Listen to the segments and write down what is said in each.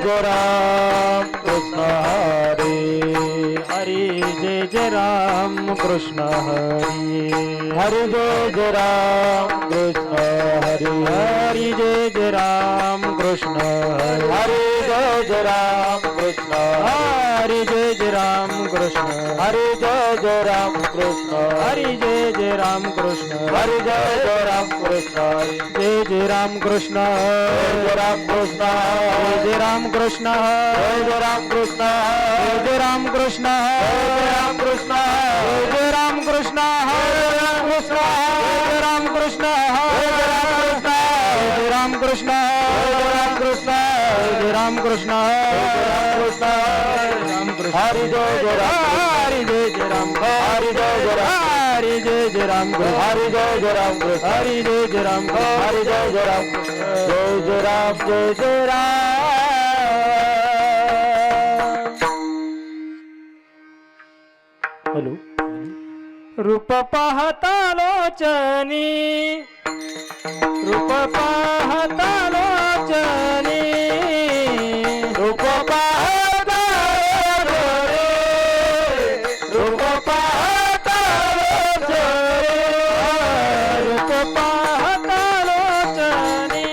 जय राम कृष्ण हरी हरी जय राम कृष्ण हरी हरी जय राम कृष्ण हरी हरी जय राम कृष्ण हरी हरी जय राम कृष्ण हरी जय राम कृष्ण हरी जय राम कृष्ण हरी जय राम कृष्ण हरी जय राम कृष्ण जय राम कृष्ण जय राम कृष्ण जय राम कृष्ण जय राम कृष्ण जय राम कृष्ण जय राम कृष्ण जय राम कृष्ण जय राम कृष्ण जय राम कृष्ण जय राम कृष्ण हरि जय राम हरि जय राम हरि जय राम हरि जय राम हरि जय राम हरि जय राम हरि जय राम जय राम जय Ram. Hello रूप पाहता लोचनी रूप पाहता लोचनी रूप पाहता रे रूप पाहता रे रूप पाहता लोचनी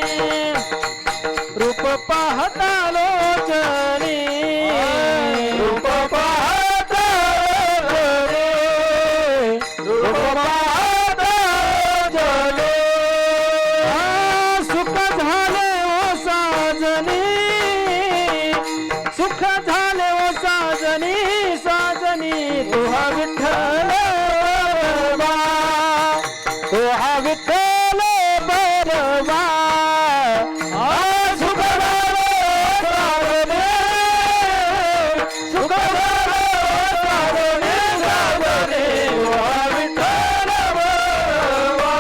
रूप पाहता लोचनी रूप पाहता रे रूप पाहता रे सुख झाले ओ साजनी सुख झाले ओ साजनी साजनी तुहा विठ्ठल बरवा तुहा विठ्ठल बरवा सुख झाले साजने सुख झाले साजने साजने विठ्ठल बरवा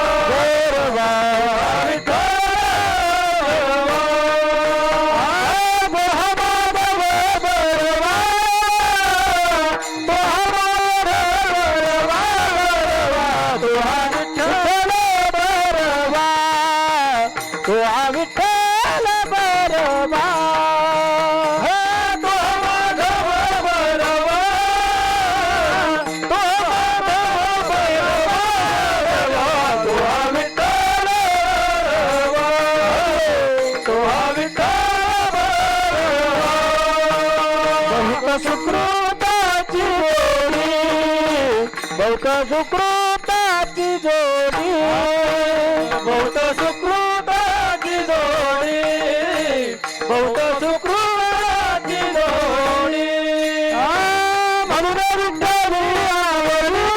सुकृताची जोडी बहुत सुकृताची जोडी बहुत सुकृताची जोडी बहुत सुकृताची जोडी म्हणून विठ्ठली आवडी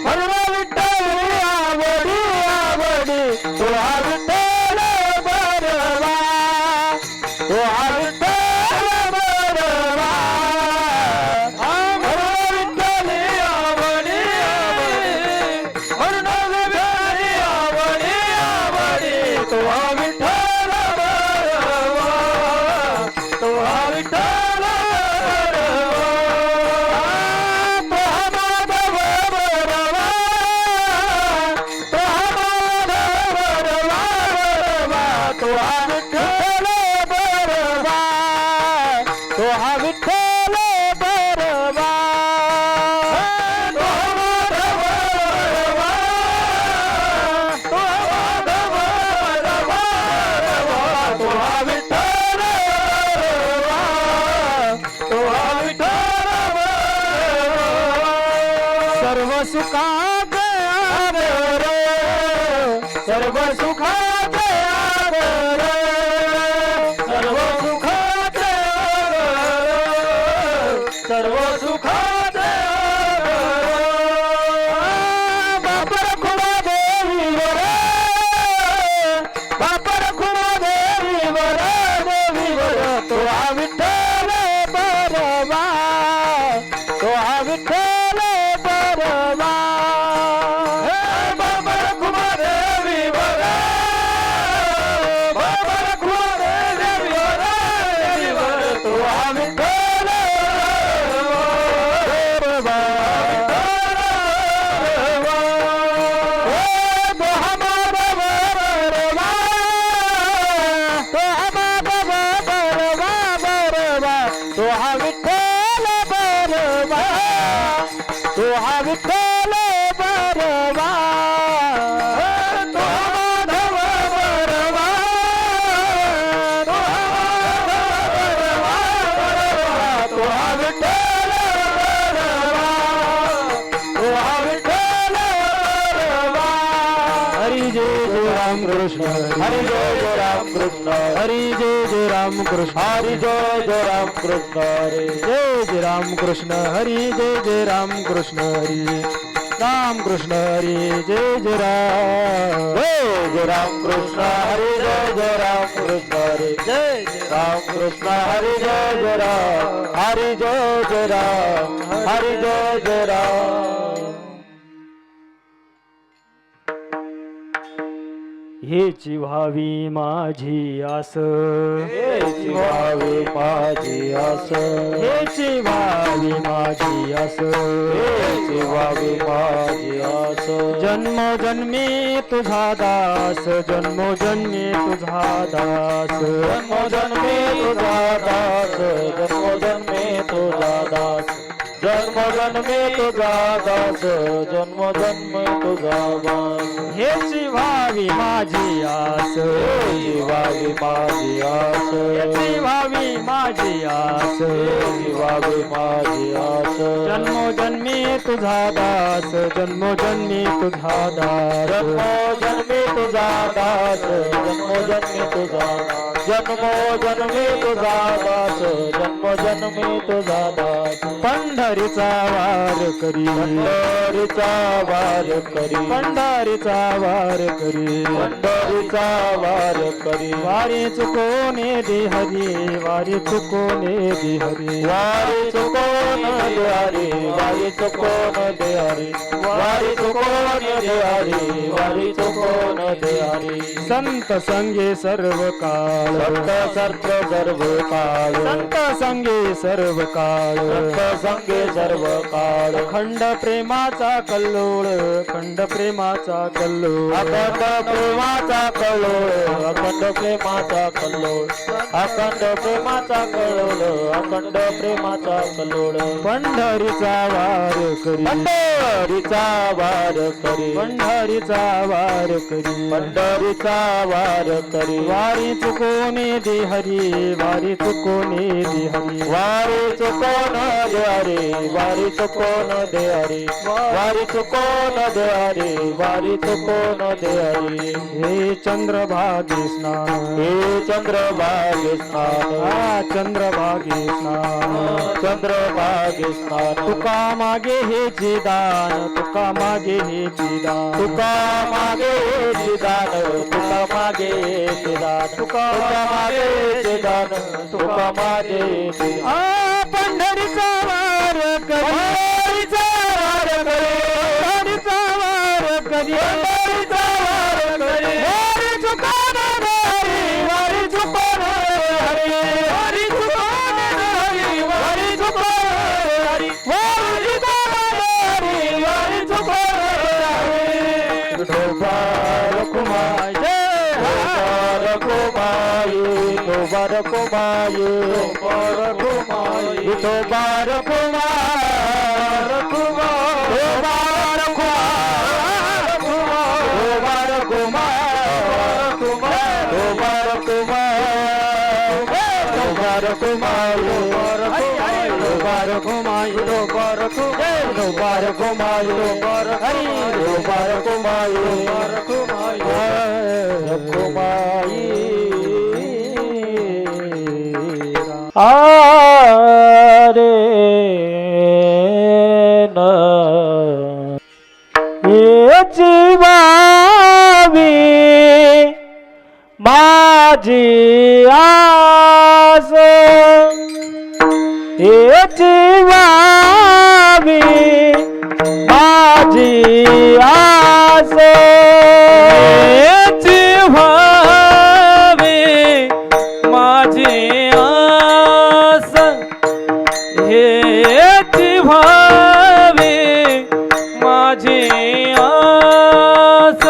म्हणून विठ्ठली आवडी आवडी तुला विठ्ठल बरवा तुला विठ्ठल बरवा म्हणून विठ्ठली आवडी म्हणून विठ्ठली आवडी आवडी तुहा विठ्ठल बरवा तुहा विठ्ठल तुहा विठ्ठल बरवा सर्व सुखात आदर सर्व सुखात आदर सर्व सुखात सर्व सुखात बापर खुणा देवीवर बापर खुणा देवीवर देवीवर तुहा विठ्ठल बरवा तुहा विठ्ठल बरवा कृष्ण हरी जय राम कृष्ण हरी जय राम कृष्ण हरी जय राम कृष्ण हरी जय राम कृष्ण हरी जय राम कृष्ण हरी राम कृष्ण हरी जय राम कृष्ण हरी जय राम कृष्ण हरी जय राम कृष्ण हरी जय राम हरी जय राम हरी जय राम हेची व्हावी माझी आस हेची व्हावी माझी आस हेची व्हावी माझी आस हेची व्हावी माझी आस जन्म जन्मी तुझा दास जन्म जन्मी तुझा दास जन्म जन्मे तुझा दास जन्म जन्मे तुझा दास जन्म जन्मे तुझा दास जन्म जन्मे तुझा दास हेची व्हावी माझी आस हेची व्हावी माझी आस हेची व्हावी माझी आस हेची व्हावी माझी आस जन्म जन्मी तुझा दास जन्म जन्मी तुझा दास जन्म जन्मे तुझा दास जन्म जन्मे तुझा जन्म जन्मे तुझा दास जन्म जन्मे तुझा दास पंढरीचा वार करी पंढरीचा वार करी पंढरीचा वार करी पंढरीचा वार करी वारी चुकोने दे हरी वारी चुकोने दे हरी वारी चुकोन दे हरी वारी चुकोन दे हरी वारी चुकोन दे हरी वारी चुकोन दे हरी संत संगे सर्व काळ संत सर्व सर्व काळ संत संगे सर्व काळ संत संगे सर्व काळ खंड प्रेमाचा कल्लोळ खंड प्रेमाचा कल्लोळ अखंड प्रेमाचा कल्लोळ अखंड प्रेमाचा कल्लोळ अखंड प्रेमाचा कल्लोळ अखंड प्रेमाचा कल्लोळ पंढरीचा वार करी पंढरीचा वार करी पंढरीचा वार करी पंढरीचा वार करी वारी चुकोने दे हरी वारी चुकोने दे हरी वारी चुकोन दे हरी वारी चुकोन दे हरी वारी चुकोन दे हरी वारी चुकोन दे हरी हे चंद्रभागे स्नान हे चंद्रभागे स्नान हा चंद्रभागे स्नान चंद्रभागे स्नान तुका मागे हे दान तुका मागे हे दान तुका मागे दान तुका मागे दान तुका मागे दान तुका मागे आ पंढरीचा वार करी पंढरीचा वार करी पंढरीचा वार करी वारी चुकोन हरी वारी चुकोन हरी वारी चुकोन हरी वारी चुकोन हरी वारी चुकोन हरी वारी चुकोन हरी विठोबा रखुमाई जय विठोबा रखुमाई विठोबा रखुमाई आरे न याची व्हावी माझी आस याची व्हावी माझी आस याची व्हावी माझी आस हेची व्हावी माझी आस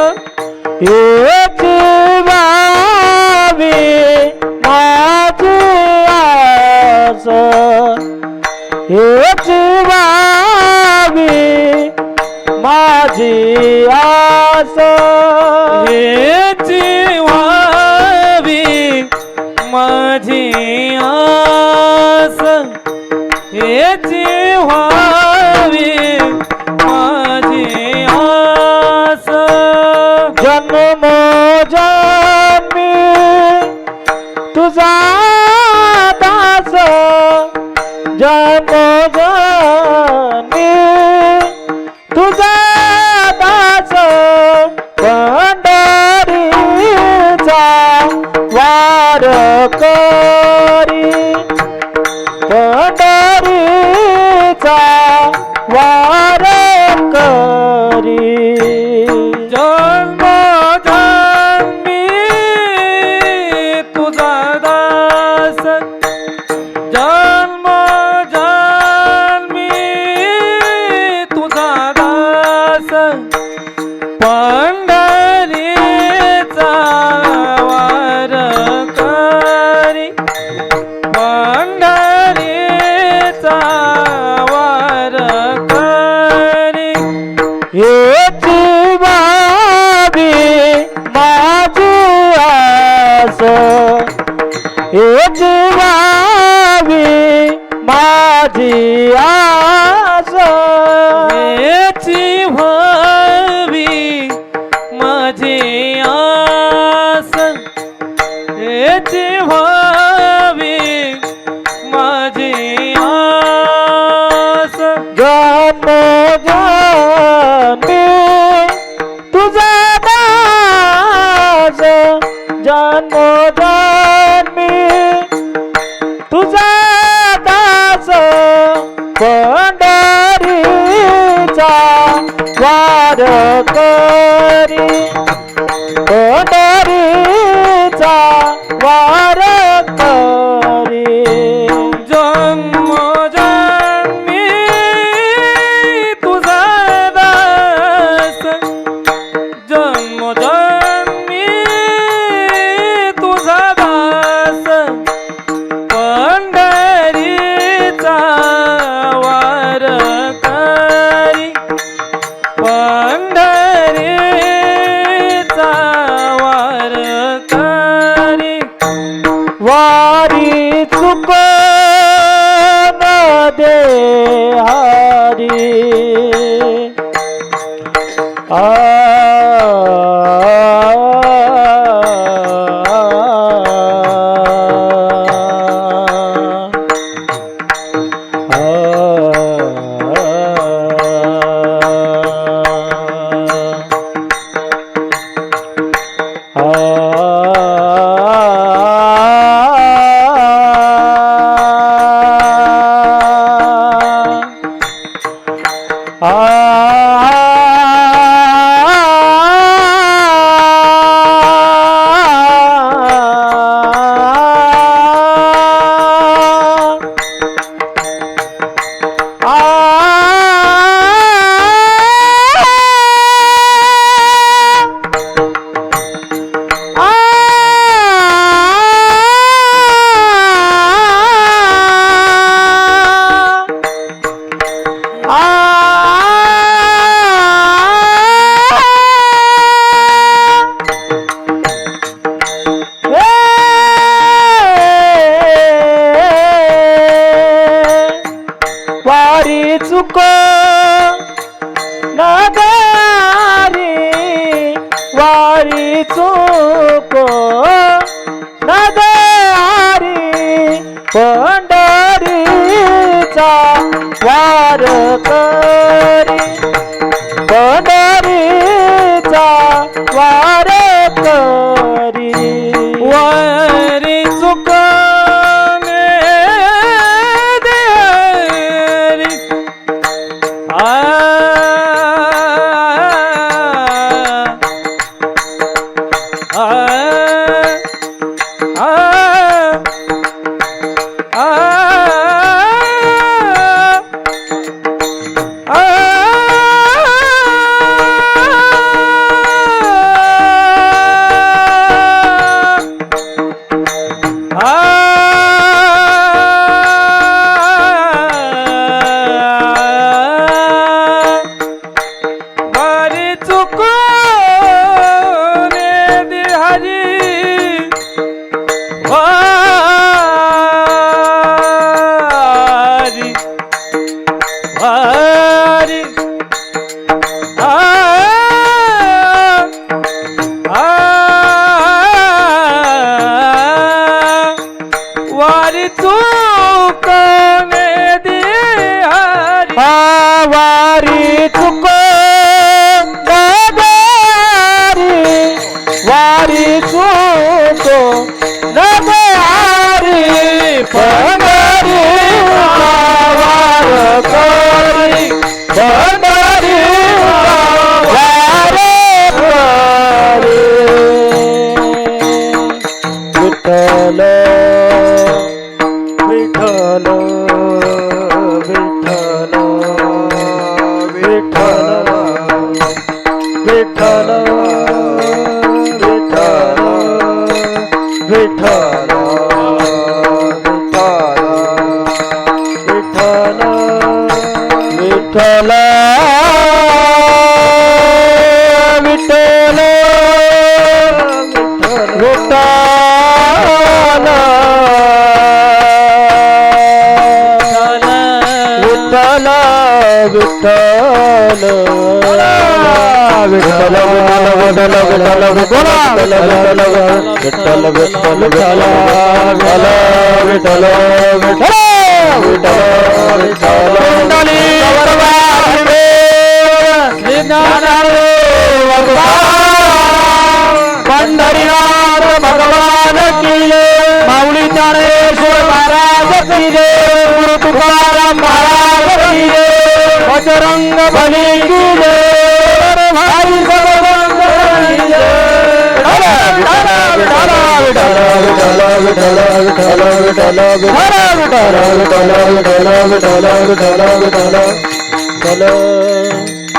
याची व्हावी माझी आस याची व्हावी माझी आस हेची व्हावी माझी आस हेची व्हावी माझी आस जन्म तुझा दास जन्मोजन्मी तुझा दास पंढरीचा वार करी पंढरीचा वार करी जन्मोजन्मी तुझा दास जन्मोजन्मी तुझा दास पंढरीचा वार करी पंढरीचा वार करी येची व्हावी माझी आस येची व्हावी माझी आस याची व्हावी माझी आस याची व्हावी माझी आस जन्मोजन्मी तुझा दास जन्मोजन्मी तुझा दास पंढरीचा वार करी पंढरीचा वार करी जन्मोजन्मी तुझा दास जन्मोजन्मी तुझा दास पंढरीचा वार करी पंढरीचा वार करी वारी चुकन दे हरी आ चुक नदारी वारी चुक नदारी पंढरीचा वार करी पंढरीचा वार करी वारी चुकने देरी आ आ आ आ आ चुकने दे हरी वारी चुको नदारी वारी चुको नदारी पंढरी वार करी पंढरी वार करी विठ्ठल विठ्ठल विठ्ठल विठ्ठल विठ्ठल विठ्ठल विठ्ठल विठ्ठल विठ्ठल विठ्ठल विठ्ठल विठ्ठल विठ्ठल विठ्ठल विठ्ठल पंढरीनाथ भगवान की जय माऊली ज्ञानेश्वर महाराज की जय गुरु तुकाराम महाराज की जय बजरंग बली की जय भाई बजरंग बली की जय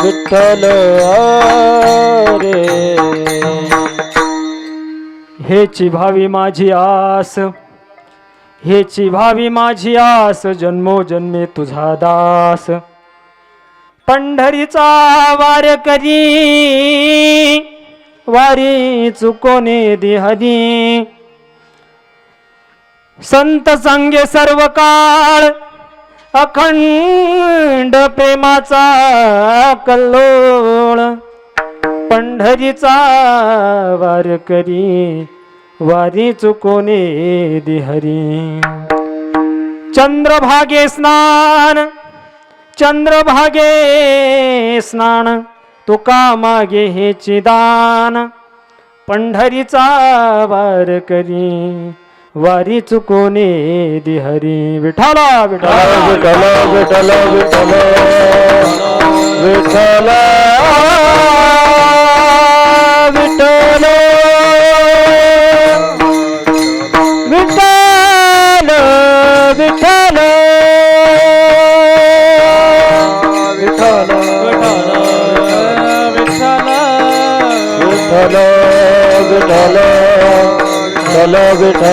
विठ्ठल रे हेची भावी माझी आस हेची भावी माझी आस जन्मोजन्मी तुझा दास पंढरीचा वार करी वारी चुकोने देहरी संत संगे सर्व काळ अखंड प्रेमाचा कल्लोळ पंढरीचा वार करी वारी चुकोने देहरी चंद्रभागे स्नान चंद्रभागे स्नान तुका मागे हेची दान पंढरीचा वार करी वारी चुकोने देहरी विठ्ठला विठ्ठला विठ्ठला विठ्ठला विठ्ठला विठ्ठला विठ्ठल विठ्ठल विठ्ठल विठ्ठल विठ्ठल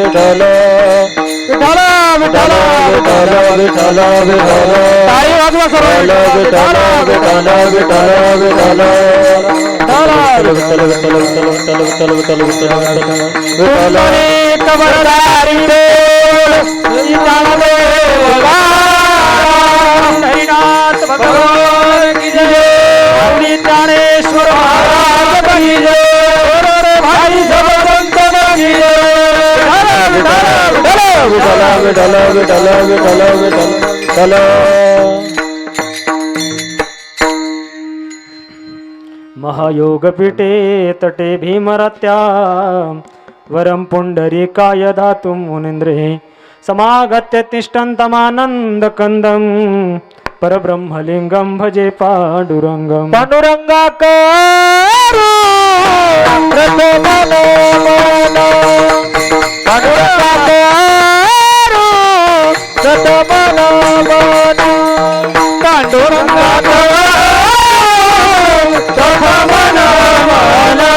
विठ्ठल विठ्ठल विठ्ठल विठ्ठल विठ्ठल विठ्ठल ताई वाजवा सर्व विठ्ठल विठ्ठल विठ्ठल विठ्ठल विठ्ठल विठ्ठल विठ्ठल विठ्ठल विठ्ठल विठ्ठल कमरदारी हरिनाथ भगवान की जय माऊली ज्ञानेश्वर महाराज की जय भाई भगवंत की जय विठ्ठल विठ्ठल विठ्ठल विठ्ठल विठ्ठल महायोगपीठे तटे भीमरत्या वरं पुंडरीकाय दातुं मुनीन्द्रे समागत्य तिष्ठन्तमानन्द कंदं परब्रह्मलिंगं भजे पांडुरंगं पांडुरंगाकारो प्रथमनो मोनो पांडुरंगाकारो प्रथमनो मोनो पांडुरंगाकारो प्रथमनो मोनो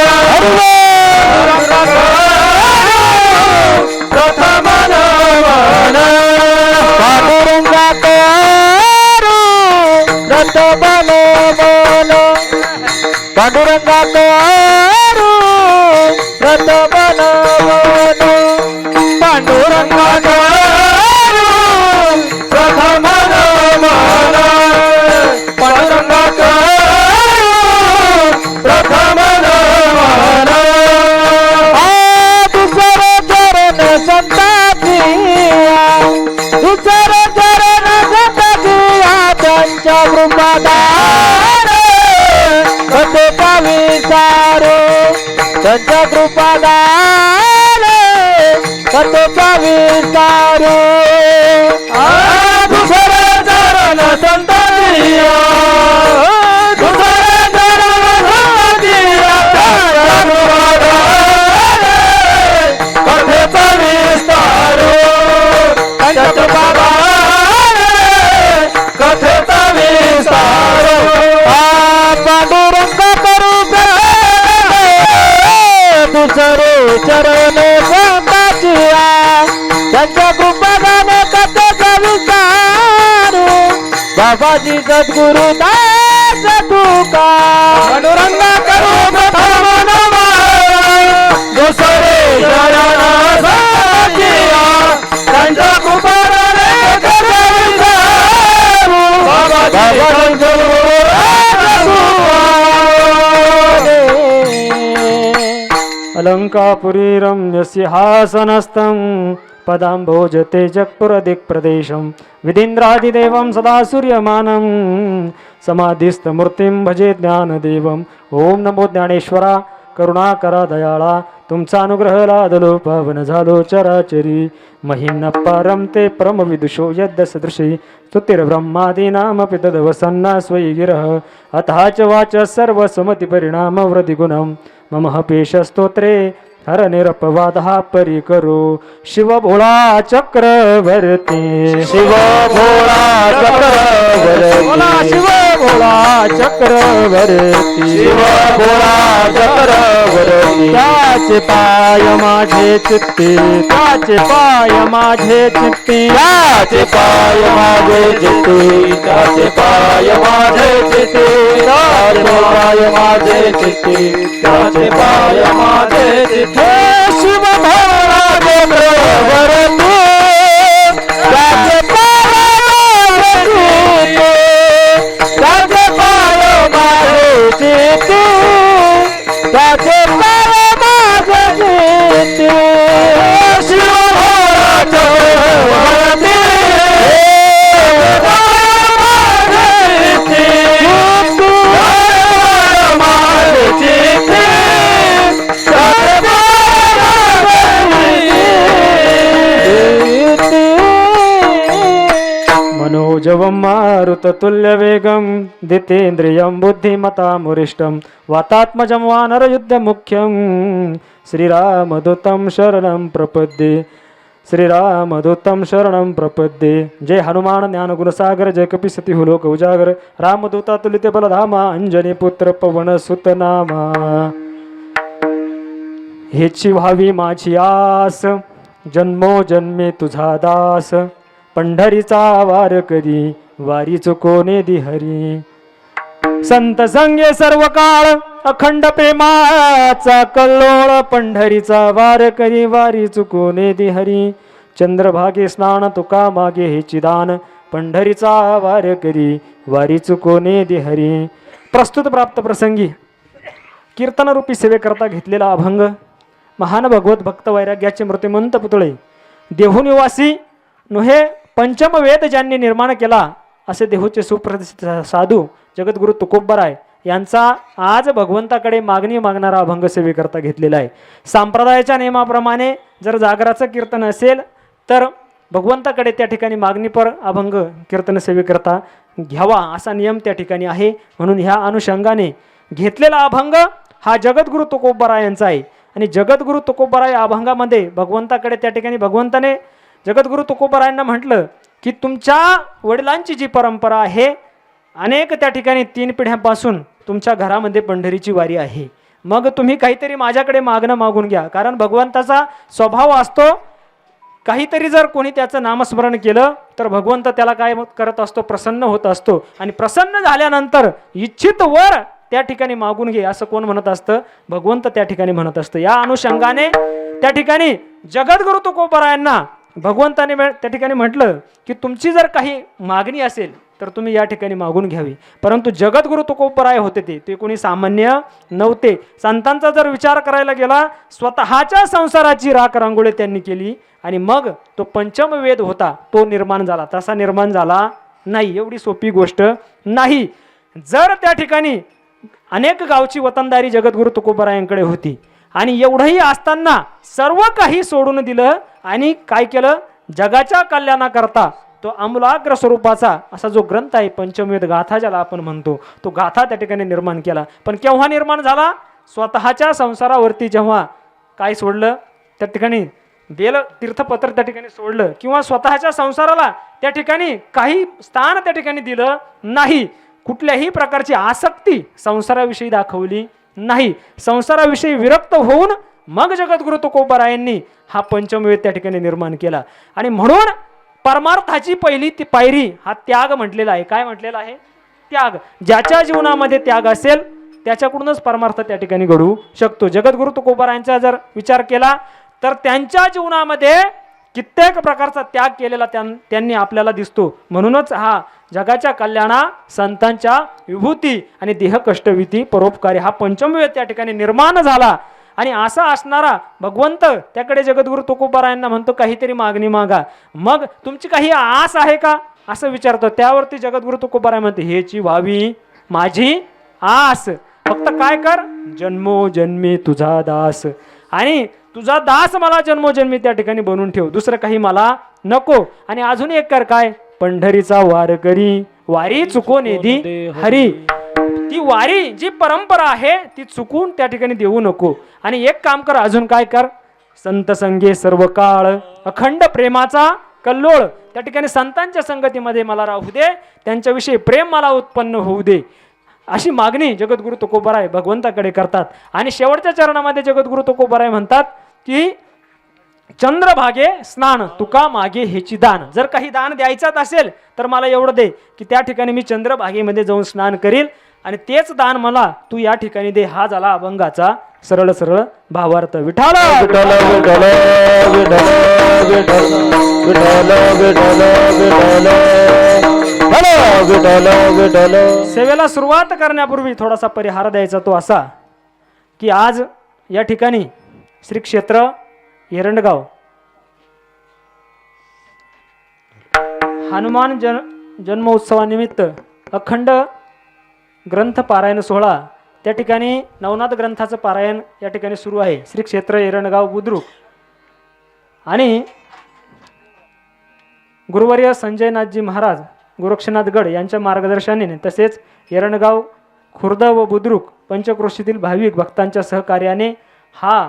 प्रथमनो मोनो पांडुरंगाकारो प्रथमनो मोनो पांडुरंगाकारो प्रथमनो मोनो कृपादान कथेचा विस्तार दुसरे चरण संततिया दुसरे चरण संततिया कथेचा विस्तार कथेचा विस्तार पांडुरंग करू दुसरे चरण संताचिया त्यांच्या कृपादाने कथेचा विस्तार बाबाजी सद्गुरु दास तुका पांडुरंग करू दुसरे चरण संताचिया त्यांच्या कृपादाने कथेचा विस्तार बाबाजी सद्गुरु अलंकापुरी रम्य सिंहासनस्थं पदाम्भोजते जगपुरदिक्प्रदेशं विधीन्द्रादिदेवं सदा सूर्यमानं समाधिस्थमूर्तिं भजे ज्ञानदेवं ओम नमो ज्ञानेश्वरा करुणाकरा दयाळा तुमचा अनुग्रह लादलो पावन झालो चराचरी महिन्नप्पा रमते परमविदुषो यद्य सदृशी स्तुतिर्ब्रह्मादीनामपि तद्वसन्ना स्वयि गिरः अतः च वाच सर्वसुमतिपरिणाम वृद्धिगुणं मम पेशस्तोत्रे हर निरपवादः परिकरो शिव भोळा चक्रवर्ती शिव भोळा चक्रवर्ती शिव भोळा चक्रवर्ती शिव भोळा चक्रवर्ती त्याचे पाय माझे चित्ती त्याचे पाय माझे चित्ती त्याचे पाय माझे चित्ती त्याचे पाय माझे चित्ती त्याचे पाय माझे चित्ती त्याचे पाय माझे चित्ती शिव भोळा चक्रवर्ती त्याचे पाय माझे चित्ती त्याचे पाय माझे चित्ती शिव भोळा चक्रवर्ती मनोजवं मारुततुल्यवेगं दितेन्द्रियं बुद्धिमतामुरिष्टं वातात्मजं वानरयुद्धमुख्यं श्रीरामदूतं शरणं प्रपद्ये श्रीरामदूतं शरणं प्रपद्ये जय हनुमान ज्ञानगुणसागर जय कपिसती हुलोक उजागर रामदूता तुलिते बलधामा अंजनी पुत्र पवन सुतनामा हेची व्हावी माझी आस जन्मोजन्मे तुझा दास पंढरीचा वार करी वारी चुकोने दिहरी संत संगे सर्व काळ अखंड प्रेमाचा कल्लोळ पंढरीचा वार करी वारी चुकोने दिहरी चंद्रभागे स्नान तुका मागे हे चिदान पंढरीचा वार करी वारी चुकोने दिहरी प्रस्तुत प्राप्त प्रसंगी कीर्तनरूपी सेवेकरता घेतलेला अभंग महान भगवत भक्त वैराग्याचे मृत्युमंत पुतळे देहुनिवासी नोहे पंचम वेद ज्यांनी निर्माण केला असे देहूचे सुप्रसिद्ध साधू जगद्गुरु तुकोबराय यांचा आज भगवंताकडे मागणी मागणारा अभंग सेवेकरता घेतलेला आहे. संप्रदायाच्या नियमाप्रमाणे जर जागराचं कीर्तन असेल तर भगवंताकडे त्या ठिकाणी मागणीपर अभंग कीर्तन सेवेकरता घ्यावा असा नियम त्या ठिकाणी आहे. म्हणून ह्या अनुषंगाने घेतलेला अभंग हा जगद्गुरु तुकोबराय यांचा आहे. आणि जगद्गुरु तुकोबराय अभंगामध्ये भगवंताकडे त्या ठिकाणी भगवंताने जगद्गुरु तुकोबरायांना म्हटलं की तुमच्या वडिलांची जी परंपरा आहे अनेक त्या ठिकाणी 3 पिढ्यांपासून तुमच्या घरामध्ये पंढरीची वारी आहे. मग तुम्ही काहीतरी माझ्याकडे मागणं मागून घ्या. कारण भगवंताचा स्वभाव असतो काहीतरी जर कोणी त्याचं नामस्मरण केलं तर भगवंत त्याला काय करत असतो प्रसन्न होत असतो. आणि प्रसन्न झाल्यानंतर इच्छित वर त्या ठिकाणी मागून घे असं कोण म्हणत असतं भगवंत त्या ठिकाणी म्हणत असतं. या अनुषंगाने त्या ठिकाणी जगद्गुरु तुकोबरायांना भगवंताने त्या ठिकाणी म्हटलं की तुमची जर काही मागणी असेल तर तुम्ही या ठिकाणी मागून घ्यावी. परंतु जगद्गुरु तुकोबराय होते ते कोणी सामान्य नव्हते. संतांचा जर विचार करायला गेला स्वतःच्या संसाराची राख रांगोळी त्यांनी केली आणि मग तो पंचम वेद होता तो निर्माण झाला. तसा निर्माण झाला नाही. एवढी सोपी गोष्ट नाही. जर त्या ठिकाणी अनेक गावची वतनदारी जगद्गुरु तुकोबरायांकडे होती आणि एवढंही असताना सर्व काही सोडून दिलं आणि काय केलं, जगाच्या कल्याणाकरता तो आमूलाग्र स्वरूपाचा असा जो ग्रंथ आहे पंचमवेद गाथा ज्याला आपण म्हणतो, तो गाथा त्या ठिकाणी निर्माण केला. पण केव्हा निर्माण झाला, स्वतःच्या संसारावरती जेव्हा काय सोडलं, त्या ठिकाणी बेल तीर्थपत्र त्या ठिकाणी सोडलं किंवा स्वतःच्या संसाराला त्या ठिकाणी काही स्थान त्या ठिकाणी दिलं नाही, कुठल्याही प्रकारची आसक्ती संसाराविषयी दाखवली नाही, संसाराविषयी विरक्त होऊन मग जगद्गुरु तुकोबारायांनी हा पंचमवेद त्या ठिकाणी निर्माण केला. आणि म्हणून परमार्थाची पहिली ती पायरी हा त्याग म्हटलेला आहे. काय म्हटलेला आहे, त्याग. ज्याच्या जीवनामध्ये त्याग असेल त्याच्याकडूनच परमार्थ त्या ठिकाणी घडू शकतो. जगद्गुरु तुकोबारायांचा जर विचार केला तर त्यांच्या जीवनामध्ये कित्येक प्रकारचा त्याग केलेला त्यांनी आपल्याला दिसतो. म्हणूनच हा जगाच्या कल्याणा, संतांच्या विभूती आणि देह कष्टविधी परोपकारी हा पंचमवेद त्या ठिकाणी निर्माण झाला. आणि असा असणारा भगवंत त्याकडे जगद्गुरु तुकोबारायांना म्हणतो काहीतरी मागणी मागा, मग तुमची काही आस आहे का असं विचारतो. त्यावरती जगद्गुरु तुकोबाराय म्हणते, हेची व्हावी माझी आस, फक्त काय कर, जन्मोजन्मी तुझा दास, आणि तुझा दास मला जन्मोजन्मी त्या ठिकाणी बनवून ठेव, दुसरं काही मला नको. आणि अजून एक कर, काय, पंढरीचा वार करी, वारी चुकून येदी हरी. ती वारी जी परंपरा आहे ती चुकून त्या ठिकाणी देऊ नको. आणि एक काम कर, अजून काय कर, संत संगे सर्व काळ अखंड प्रेमाचा कल्लोळ, त्या ठिकाणी संतांच्या संगतीमध्ये मला राहू दे, त्यांच्याविषयी प्रेम मला उत्पन्न होऊ दे, अशी मागणी जगद्गुरु तुकोबाराय भगवंताकडे करतात. आणि शेवटच्या चरणामध्ये जगद्गुरु तुकोबाराय म्हणतात की चंद्रभागे स्नान तुका मागे हेची दान. जर काही दान द्यायचाच असेल तर मला एवढं दे की त्या ठिकाणी मी चंद्रभागेमध्ये जाऊन स्नान करील, आणि तेच दान मला तू या ठिकाणी दे. हा झाला अभंगाचा सरळ सरळ भावार्थ. विठाला विठ्ठल विठ्ठल विठ्ठल विठ्ठल विठ्ठल विठ्ठल विठ्ठल. सेवेला सुरुवात करण्यापूर्वी थोडासा परिहार द्यायचा, तो असा की आज या ठिकाणी श्री क्षेत्र एरंडगाव हनुमान जन्मोत्सवानिमित्त अखंड ग्रंथ पारायण सोहळा, त्या ठिकाणी नवनाथ ग्रंथाचं पारायण या ठिकाणी सुरू आहे. श्री क्षेत्र एरंडगाव बुद्रुक आणि गुरुवर्य संजयनाथजी महाराज गोरक्षनाथगड यांच्या मार्गदर्शनाने, तसेच एरंडगाव, खुर्द व बुद्रुक पंचक्रोशीतील भाविक भक्तांच्या सहकार्याने हा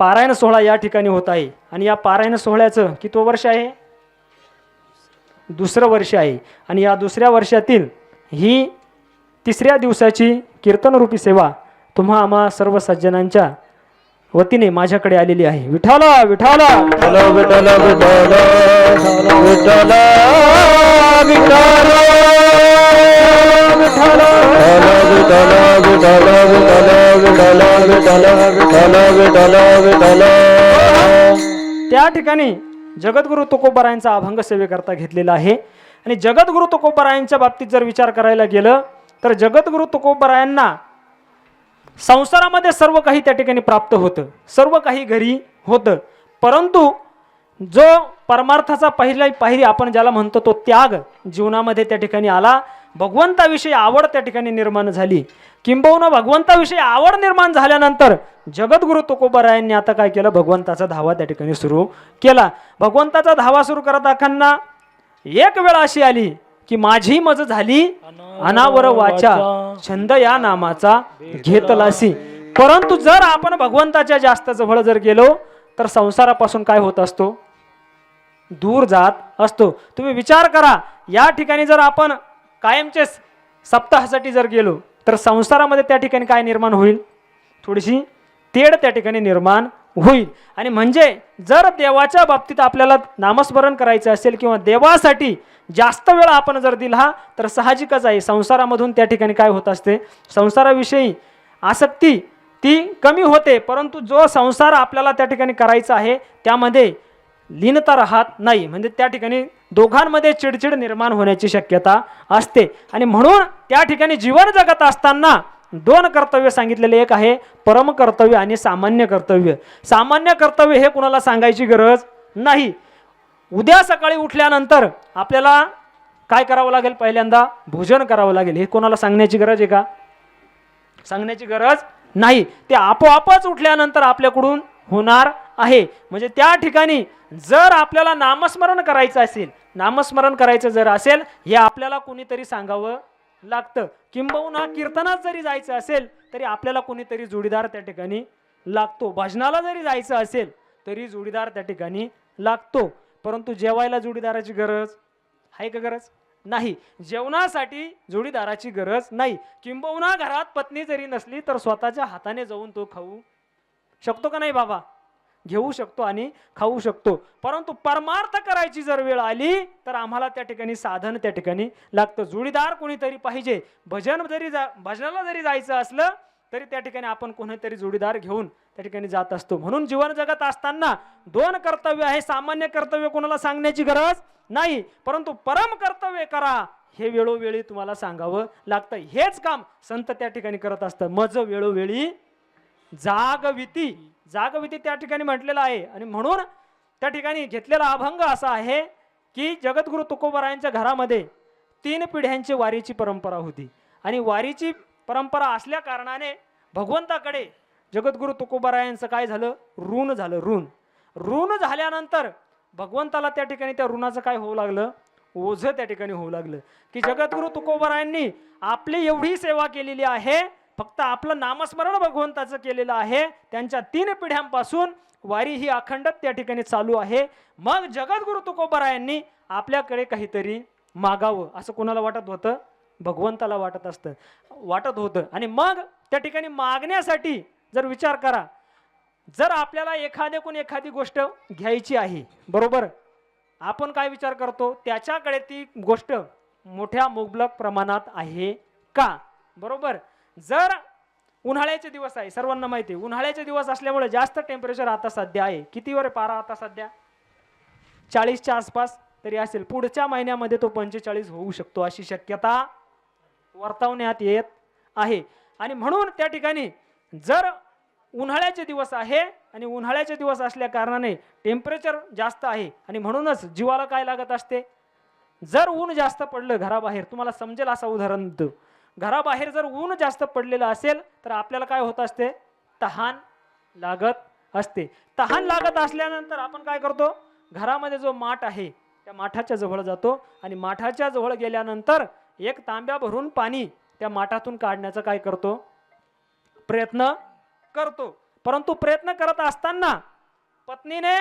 पारायण सोहळा या ठिकाणी होत आहे. आणि या पारायण सोहळ्याचं कितवं वर्ष आहे, दुसरं वर्ष आहे. आणि या दुसऱ्या वर्षातील ही तिसऱ्या दिवसाची कीर्तनरूपी सेवा तुम्हा आम्हा सर्व सज्जनांच्या वतीने माझ्याकडे आलेली आहे. विठाला विठाला विठ्ठल विठ्ठल विठ्ठल विठ्ठल विठ्ठल विठ्ठल विठ्ठल विठ्ठल विठ्ठल विठ्ठल विठ्ठल. त्या ठिकाणी जगद्गुरु तुकोबारायांचा अभंग सेवेकरता घेतलेला आहे. आणि जगद्गुरु तुकोबारायांच्या बाबतीत जर विचार करायला गेलं तर जगद्गुरु तुकोबारायांना संसारामध्ये सर्व काही त्या ठिकाणी प्राप्त होतं, सर्व काही घरी होतं, परंतु जो परमार्थाचा पायरी आपण ज्याला म्हणतो तो त्याग जीवनामध्ये त्या ठिकाणी आला. भगवंताविषयी आवड त्या ठिकाणी निर्माण झाली. किंबहुना भगवंताविषयी आवड निर्माण झाल्यानंतर जगद्गुरु तुकोबारायांनी आता काय केलं, भगवंताचा धावा त्या ठिकाणी सुरू केला. भगवंताचा धावा सुरू करत असताना एक वेळ अशी आली की माझी मज झाली अनावर वाचा, छंद या नामाचा घेतलासी. परंतु जर आपण भगवंताच्या जास्त जवळ जर गेलो तर संसारापासून काय होत असतो, दूर जात असतो. तुम्ही विचार करा, या ठिकाणी जर आपण कायमचे सप्ताहासाठी जर गेलो तर संसारामध्ये त्या ठिकाणी काय निर्माण होईल, थोडीशी तेढ त्या ठिकाणी निर्माण होईल. आणि म्हणजे जर देवाच्या बाबतीत आपल्याला नामस्मरण करायचं असेल किंवा देवासाठी जास्त वेळ आपण जर दिला तर साहजिकच आहे संसारामधून त्या ठिकाणी काय होत असते, संसाराविषयी आसक्ती ती कमी होते. परंतु जो संसार आपल्याला त्या ठिकाणी करायचा आहे त्यामध्ये लीनता राहत नाही, म्हणजे त्या ठिकाणी दोघांमध्ये चिडचिड निर्माण होण्याची शक्यता असते. आणि म्हणून त्या ठिकाणी जीवन जगत असताना दोन कर्तव्य सांगितलेले, एक आहे परम कर्तव्य आणि सामान्य कर्तव्य. सामान्य कर्तव्य हे कुणाला सांगायची गरज नाही. उद्या सकाळी उठल्यानंतर आपल्याला काय करावं लागेल, पहिल्यांदा भोजन करावं लागेल, हे कोणाला सांगण्याची गरज आहे का, सांगण्याची गरज नाही, ते आपोआपच उठल्यानंतर आपल्याकडून होणार आहे. म्हणजे त्या ठिकाणी जर आपल्याला नामस्मरण करायचं असेल, नामस्मरण करायचं जर असेल, हे आपल्याला कोणीतरी सांगावं लागतं. किंबहुना कीर्तनात जरी जायचं असेल तरी आपल्याला कोणीतरी जोडीदार त्या ठिकाणी लागतो. भजनाला जरी जायचं असेल तरी जोडीदार त्या ठिकाणी लागतो. परंतु जेवायला जोडीदाराची गरज आहे का? गरज नाही. जेवणासाठी जोडीदाराची गरज नाही. किंबहुना घरात पत्नी जरी नसली तर स्वतःच्या हाताने जाऊन तो खाऊ शकतो का नाही बाबा? घेऊ शकतो आणि खाऊ शकतो. परंतु परमार्थ करायची जर वेळ आली तर आम्हाला त्या ठिकाणी साधन त्या ठिकाणी लागतं. जोडीदार कोणीतरी पाहिजे. भजनाला जरी जायचं असलं तरी त्या ठिकाणी आपण कोणीतरी जोडीदार घेऊन त्या ठिकाणी जात असतो. म्हणून जीवन जगत असताना दोन कर्तव्य आहे. सामान्य कर्तव्य कोणाला सांगण्याची गरज नाही, परंतु परम कर्तव्य करा हे वेळोवेळी तुम्हाला सांगावं लागतं. हेच काम संत त्या ठिकाणी करत असतात. मज वेळोवेळी जागविती, जागविती त्या ठिकाणी म्हटलेलं आहे. आणि म्हणून त्या ठिकाणी घेतलेला अभंग असा आहे की जगद्गुरु तुकोबारायांच्या घरामध्ये 3 पिढ्यांची वारीची परंपरा होती. आणि वारीची परंपरा असल्या कारणाने भगवंताकडे जगद्गुरु तुकोबारायांचं काय झालं? ऋण झालं. ऋण झाल्यानंतर भगवंताला त्या ठिकाणी त्या ऋणाचं काय होऊ लागलं? ओझं त्या ठिकाणी होऊ लागलं की जगद्गुरु तुकोबारायांनी आपली एवढी सेवा केलेली आहे, फक्त आपलं नामस्मरण भगवंताचं केलेलं आहे. त्यांच्या 3 पिढ्यांपासून वारी ही अखंड त्या ठिकाणी चालू आहे. मग जगद्गुरु तुकोबारायांनी आपल्याकडे काहीतरी मागावं असं कोणाला वाटत होतं? भगवंताला वाटत होतं. आणि मग त्या ठिकाणी मागण्यासाठी जर विचार करा, जर आपल्याला एखादी गोष्ट घ्यायची आहे, बरोबर, आपण काय विचार करतो? त्याच्याकडे ती गोष्ट मोठ्या मुबलक प्रमाणात आहे का? बरोबर. जर उन्हाळ्याचे दिवस आहे, सर्वांना माहिती आहे उन्हाळ्याचे दिवस असल्यामुळे जास्त टेम्परेचर आता सध्या आहे. कितीवर आहे पारा आता सध्या? 40च्या आसपास तरी असेल. पुढच्या महिन्यामध्ये तो 45 होऊ शकतो अशी शक्यता वर्तवण्यात येत आहे. आणि म्हणून त्या ठिकाणी जर उन्हाळ्याचे दिवस आहे आणि उन्हाळ्याचे दिवस असल्या कारणाने टेम्परेचर जास्त आहे आणि म्हणूनच जीवाला काय लागत असते? जर ऊन जास्त पडलं घराबाहेर, तुम्हाला समजेल असं उदाहरण देतो. घराबाहेर जर ऊन जास्त पडलेलं असेल तर आपल्याला काय होत असते? तहान लागत असते. तहान लागत असल्यानंतर आपण काय करतो? घरामध्ये जो माठ आहे त्या माठाच्या जवळ जातो आणि माठाच्या जवळ गेल्यानंतर 1 तांब्या भरून पाणी त्या माठातून काढण्याचा काय करतो? प्रयत्न करतो. परंतु प्रयत्न करत असताना पत्नीने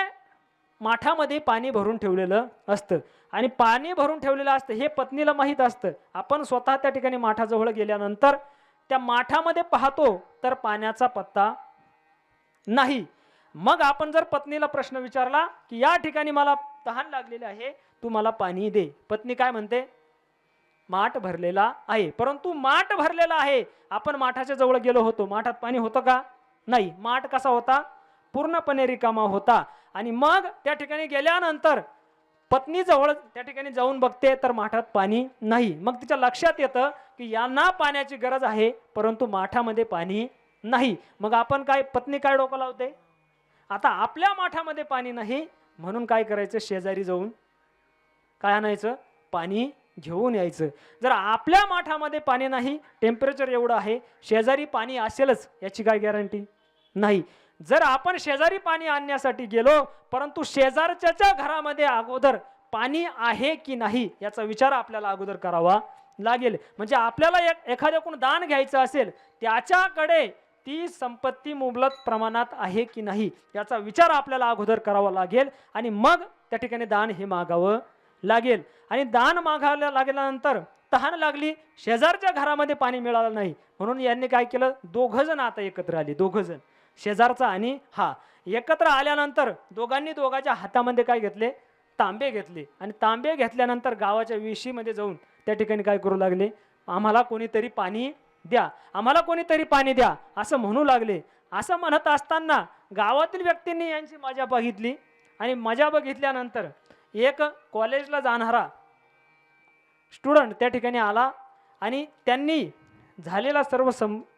माठामध्ये पाणी भरून ठेवलेलं असतं आणि पाणी भरून ठेवलेलं असतं हे पत्नीला माहीत असतं. आपण स्वतः त्या ठिकाणी माठाजवळ गेल्यानंतर त्या माठामध्ये पाहतो तर पाण्याचा पत्ता नाही. मग आपण जर पत्नीला प्रश्न विचारला की या ठिकाणी मला तहान लागलेली आहे, तू मला पाणी दे. पत्नी काय म्हणते? माठ भरलेला आहे. परंतु माठ भरलेला आहे, आपण माठाच्या जवळ गेलो होतो, माठात पाणी होतं का? नाही. माठ कसा होता? पूर्णपणे रिकामा होता. आणि मग त्या ठिकाणी गेल्यानंतर पत्नी जवळ त्या ठिकाणी जाऊन बघते तर माठात पाणी नाही. मग तिच्या लक्षात येतं की यांना पाण्याची गरज आहे परंतु माठामध्ये पाणी नाही. मग आपण काय, पत्नी काय डोकं लावते? आता आपल्या माठामध्ये पाणी नाही म्हणून काय करायचं? शेजारी जाऊन काय आणायचं? पाणी घेऊन यायचं. जर आपल्या माठामध्ये पाणी नाही, टेम्परेचर एवढं आहे, शेजारी पाणी असेलच याची काय गॅरंटी नाही. जर आपण शेजारी पाणी आणण्यासाठी गेलो परंतु शेजारच्या घरामध्ये अगोदर पाणी आहे की नाही याचा विचार आपल्याला अगोदर करावा लागेल. म्हणजे आपल्याला एखाद्याकडून दान घ्यायचं असेल त्याच्याकडे ती संपत्ती मुबलक प्रमाणात आहे की नाही याचा विचार आपल्याला अगोदर करावा लागेल आणि मग त्या ठिकाणी दान हे मागावं लागेल. आणि दान मागायला लागल्यानंतर तहान लागली, शेजारच्या घरामध्ये पाणी मिळालं नाही म्हणून यांनी काय केलं? 2 जण आता एकत्र आले. 2 जण, शेजारचा आणि हा, एकत्र आल्यानंतर दोघांच्या हातामध्ये काय घेतले? तांबे घेतले. आणि तांबे घेतल्यानंतर गावाच्या विशीमध्ये जाऊन त्या ठिकाणी काय करू लागले? आम्हाला कोणीतरी पाणी द्या, आम्हाला कोणीतरी पाणी द्या असं म्हणू लागले. असं म्हणत असताना गावातील व्यक्तींनी यांची मजा बघितली आणि मजा बघितल्यानंतर एक कॉलेजला जाणारा स्टुडंट त्या ठिकाणी आला आणि त्यांनी झालेला सर्व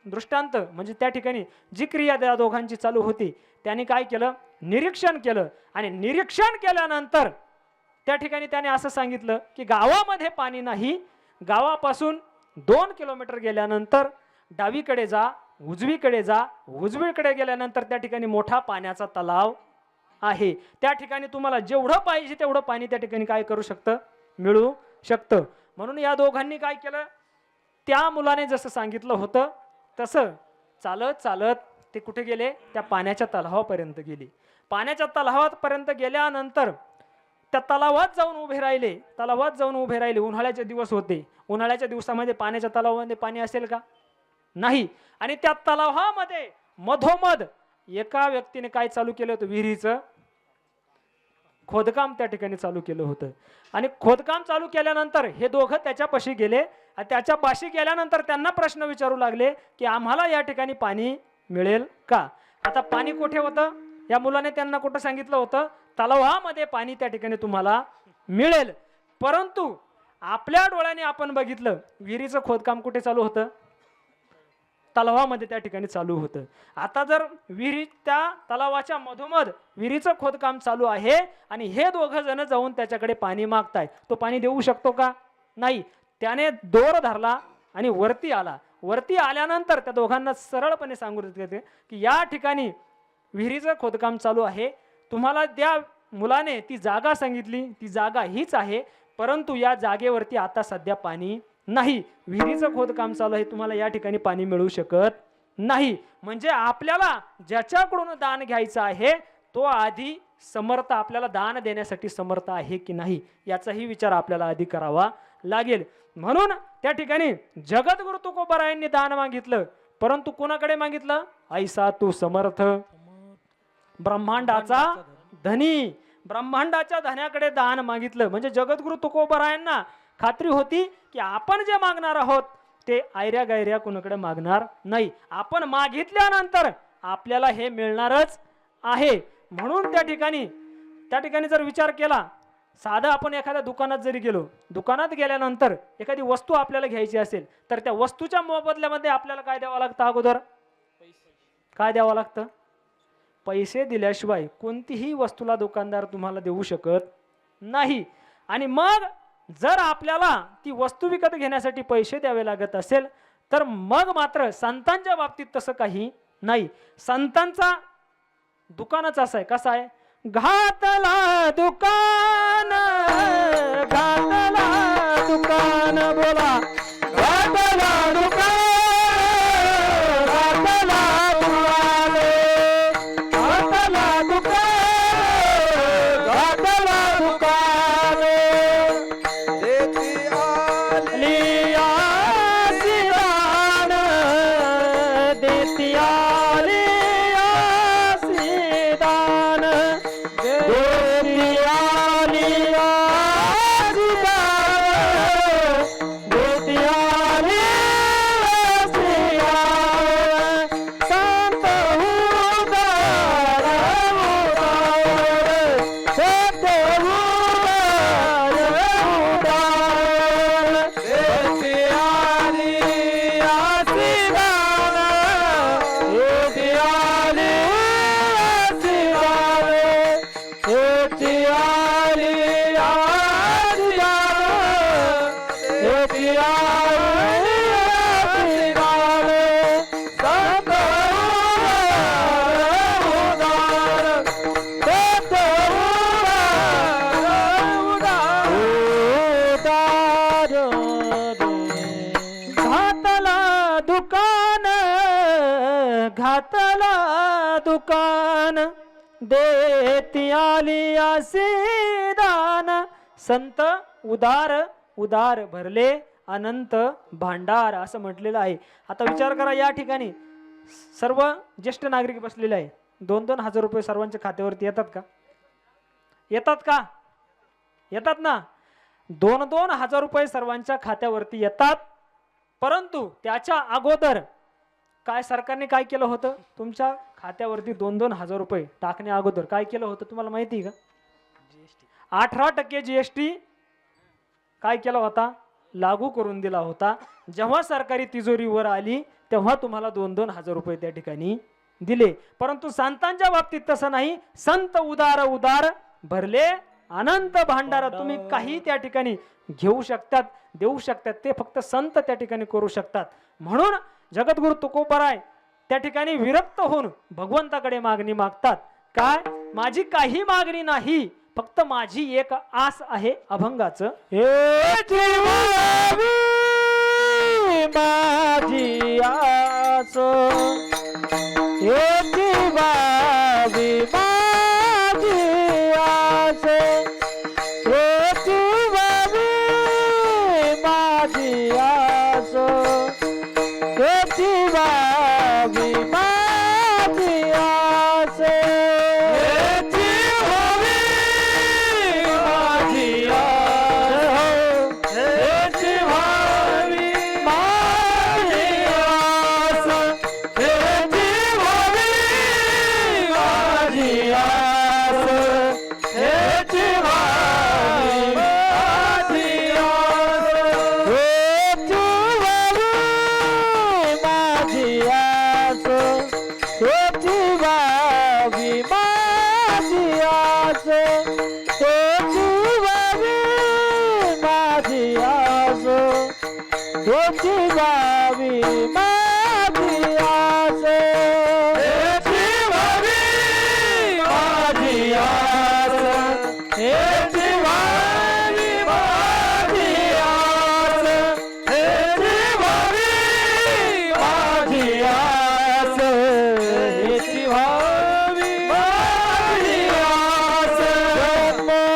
दृष्टांत म्हणजे त्या ठिकाणी जी क्रिया त्या दोघांची चालू होती त्यांनी काय केलं? निरीक्षण केलं. आणि निरीक्षण केल्यानंतर त्या ठिकाणी त्याने असं सांगितलं की गावामध्ये पाणी नाही, गावापासून 2 किलोमीटर गेल्यानंतर डावीकडे जा, उजवीकडे जा. उजवीकडे गेल्यानंतर त्या ठिकाणी मोठा पाण्याचा तलाव आहे. त्या ठिकाणी तुम्हाला जेवढं पाहिजे तेवढं पाणी त्या ठिकाणी काय करू शकतं, मिळू शकतं. म्हणून या दोघांनी काय केलं, त्या मुलाने जसं सांगितलं होतं तसं चालत चालत ते कुठे गेले, त्या पाण्याच्या तलावापर्यंत गेले. पाण्याच्या तलावापर्यंत गेल्यानंतर त्या तलावात जाऊन उभे राहिले. तलावात जाऊन उभे राहिले. उन्हाळ्याचे दिवस होते. उन्हाळ्याच्या दिवसामध्ये पाण्याच्या तलावामध्ये पाणी असेल का, नाही. आणि त्या तलावामध्ये मधोमध एका व्यक्तीने काय चालू केलं होतं, विहिरीचं खोदकाम त्या ठिकाणी चालू केलं होतं. आणि खोदकाम चालू केल्यानंतर हे दोघं त्याच्यापाशी गेले. आणि त्याच्या पाशी गेल्यानंतर त्यांना प्रश्न विचारू लागले की आम्हाला या ठिकाणी पाणी मिळेल का. आता पाणी कुठे होतं, या मुलाने त्यांना कुठं सांगितलं होतं, तलावामध्ये पाणी त्या ठिकाणी तुम्हाला मिळेल. परंतु आपल्या डोळ्याने आपण बघितलं विहिरीचं खोदकाम कुठे चालू होतं, तलावामध्ये त्या ठिकाणी चालू होतं. आता जर विहिरी त्या तलावाच्या मधोमध विहिरीचं खोदकाम चालू आहे आणि हे दोघं जण जाऊन त्याच्याकडे पाणी मागताय, तो पाणी देऊ शकतो का, नाही. त्याने दोर धरला आणि वरती आला. वरती आल्यानंतर त्या दोघांना सरळपणे सांगू देते की या ठिकाणी विहिरीचं खोदकाम चालू आहे. तुम्हाला त्या मुलाने ती जागा सांगितली, ती जागा हीच आहे, परंतु या जागेवरती आता सध्या पाणी नाही. विहिरीचं खोदकाम चालू आहे, तुम्हाला या ठिकाणी पाणी मिळू शकत नाही. म्हणजे आपल्याला ज्याच्याकडून दान घ्यायचं आहे तो आधी समर्थ, आपल्याला दान देण्यासाठी समर्थ आहे की नाही याचाही विचार आपल्याला आधी करावा लागेल. म्हणून त्या ठिकाणी जगद्गुरु तुकोबारायांनी दान मागितलं, परंतु कोणाकडे मागितलं, ऐसा तू समर्थ ब्रह्मांडाचा धनी, ब्रह्मांडाच्या धन्याकडे दान मागितलं. म्हणजे जगद्गुरु तुकोबारायांना खात्री होती की आपण जे मागणार आहोत ते आयऱ्या गायऱ्या कोणाकडे मागणार नाही. आपण मागितल्यानंतर आपल्याला हे मिळणारच आहे. म्हणून त्या ठिकाणी जर विचार केला, साधा आपण एखाद्या दुकानात जरी गेलो, दुकानात गेल्यानंतर एखादी वस्तू आपल्याला घ्यायची असेल तर त्या वस्तूच्या मोबदल्यामध्ये आपल्याला काय द्यावं लागतं, अगोदर काय द्यावं लागतं, पैसे दिल्याशिवाय कोणतीही वस्तूला दुकानदार तुम्हाला देऊ शकत नाही. आणि मग जर आपल्याला ती वस्तू विकत घेण्यासाठी पैसे द्यावे लागत असेल तर मग मात्र संतांच्या बाबतीत तसं काही नाही. संतांचा दुकानच असं आहे, कसा आहे, घातला दुकान, घातला दुकान, बोला घातला दुकान, घातला दुकान, घातला दुकान, घातला दुकान, देती आली आसीदान, देती आली आसीदान, देती आली आसीदान, देती आली आसीदान, संत उदार उदार, संत उदार उदार, देती आली आसीदान, देती आली आसीदान, देती आली आसीदान, देती आली आसीदान, संत उदार संत उदार उदार घातला दुकान, घातला दुकान, देती आली आसीदान, संत उदार उदार भरले अनंत भांडार असं म्हटलेलं आहे. आता विचार करा, या ठिकाणी सर्व ज्येष्ठ नागरिक बसलेले आहे. 2-2 हजार रुपये सर्वांच्या खात्यावरती येतात का, येतात का, येतात ना. 2-2 हजार रुपये सर्वांच्या खात्यावरती येतात. परंतु त्याच्या अगोदर काय सरकारने काय केलं होतं, तुमच्या खात्यावरती 2-2 हजार रुपये टाकण्या अगोदर काय केलं होतं तुम्हाला माहिती आहे का, 18% GST काय केला होता, लागू करून दिला होता. जेव्हा सरकारी तिजोरीवर आली तेव्हा तुम्हाला 2-2 हजार रुपये त्या ठिकाणी दिले. परंतु संतांच्या बाबतीत तसं नाही. संत उदार उदार भरले अनंत भांडार, तुम्ही काही त्या ठिकाणी घेऊ शकतात, देऊ शकतात, ते फक्त संत त्या ठिकाणी करू शकतात. म्हणून जगद्गुरु तुकोबाराय त्या ठिकाणी विरक्त होऊन भगवंताकडे मागणी मागतात. काय? माझी काही मागणी नाही, फक्त माझी एक आस आहे अभंगाचं. हेची व्हावी माझी आस, हेची व्हावी माझी आस, हेची व्हावी माझी आस, हेची व्हावी माझी आस, हेची व्हावी माझी आस, हेची व्हावी माझी आस, हेची व्हावी माझी आस, हेची व्हावी माझी आस, हेची व्हावी माझी आस, हेची व्हावी माझी आस, हेची व्हावी माझी आस, हेची व्हावी माझी आस, हेची व्हावी माझी आस, हेची व्हावी माझी आस, हेची व्हावी माझी आस, हेची व्हावी माझी आस,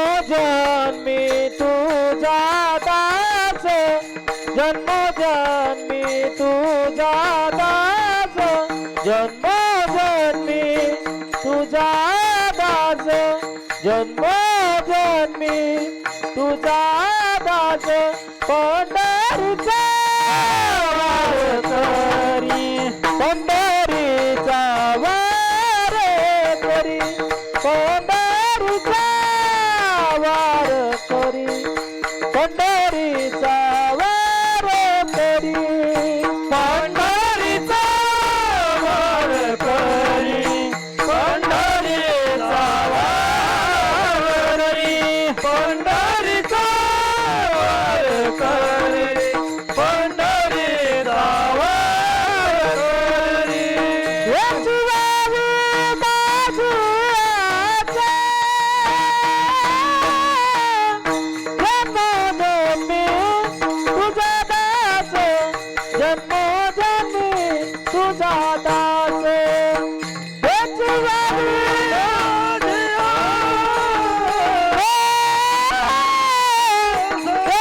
जन्मोजन्मी तुझा दास, जन्मोजन्मी तुझा दास, जन्मोजन्मी तुझा दास, जन्मोजन्मी तुझा दास, पंढरीचा वार करी, पंढरीचा वार करी, पंढरीचा वार करी, पंढरीचा वार करी, पंढरीचा वार करी, पंढरीचा वार करी, पंढरीचा वार करी, पंढरीचा वार करी, याची वावी माझी आस, जन्मोजन्मी तुझा दास, जन्मोजन्मी तुझा दास, हेची व्हावी माझी आस,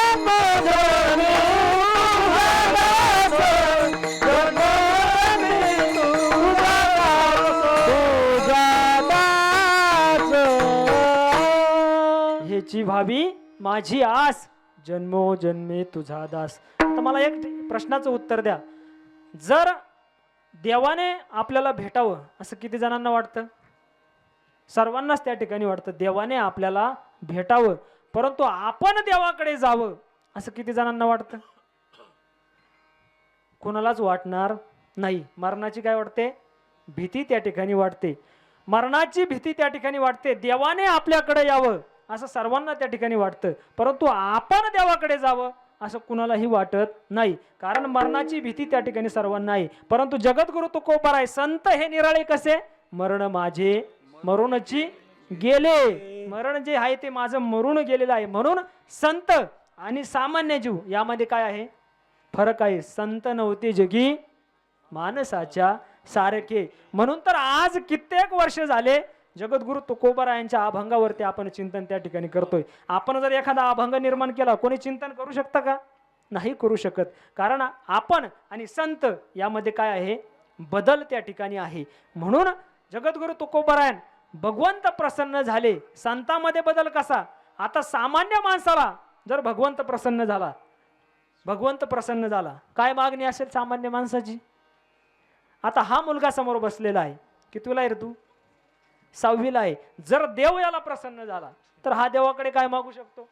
जन्मोजन्मी तुझा दास, जन्मोजन्मी तुझा दास, तुझा दास. हेची व्हावी माझी आस, जन्मोजन्मी तुझा दास. आता मला एक प्रश्नाचं उत्तर द्या. जर देवाने आपल्याला भेटावं असं किती जणांना वाटतं? सर्वांनाच त्या ठिकाणी वाटतं देवाने आपल्याला भेटावं, परंतु आपण देवाकडे जावं असं किती जणांना वाटतं? कोणालाच वाटणार नाही. मरणाची काय वाटते? भीती त्या ठिकाणी वाटते. मरणाची भीती त्या ठिकाणी वाटते. देवाने आपल्याकडे यावं असं सर्वांना त्या ठिकाणी वाटतं, परंतु आपण देवाकडे जावं असं कुणालाही वाटत नाही. कारण मरणाची भीती त्या ठिकाणी सर्वांना आहे. परंतु जगद्गुरु तुकोबाराय संत हे निराळे कसे? मरण माझे मरूनची गेले. मरण जे आहे ते माझं मरून गेलेलं आहे. म्हणून संत आणि सामान्य जीव यामध्ये काय आहे? फरक आहे. संत नव्हते जगी माणसाच्या सारखे. म्हणून तर आज कित्येक वर्ष झाले जगद्गुरु तुकोबारायांच्या अभंगावरती आपण चिंतन त्या ठिकाणी करतोय. आपण जर एखादा अभंग निर्माण केला, कोणी चिंतन करू शकतं का? नाही करू शकत. कारण आपण आणि संत यामध्ये काय आहे? बदल त्या ठिकाणी आहे. म्हणून जगद्गुरु तुकोबारायन भगवंत प्रसन्न झाले. संतांमध्ये बदल कसा? आता सामान्य माणसाला जर भगवंत प्रसन्न झाला, भगवंत प्रसन्न झाला, काय मागणी असेल सामान्य माणसाची? आता हा मुलगा समोर बसलेला आहे, कितवीला आहे रे तू? 6वीला आहे. जर देव याला प्रसन्न झाला तर हा देवाकडे काय मागू शकतो?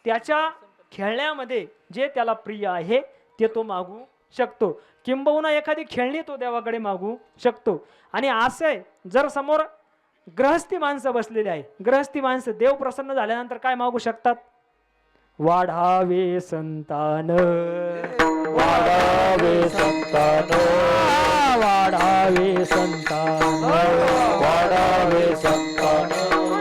त्याच्या खेळण्यामध्ये जे त्याला प्रिय आहे ते तो मागू शकतो. किंबहुना एखादी खेळणी तो देवाकडे मागू शकतो. आणि असे जर समोर गृहस्थी माणसं बसलेली आहे, गृहस्थी माणसं देव प्रसन्न झाल्यानंतर काय मागू शकतात? वाढावे संतान, वाढावे संतान, वाढावे संतान वाढावे संतान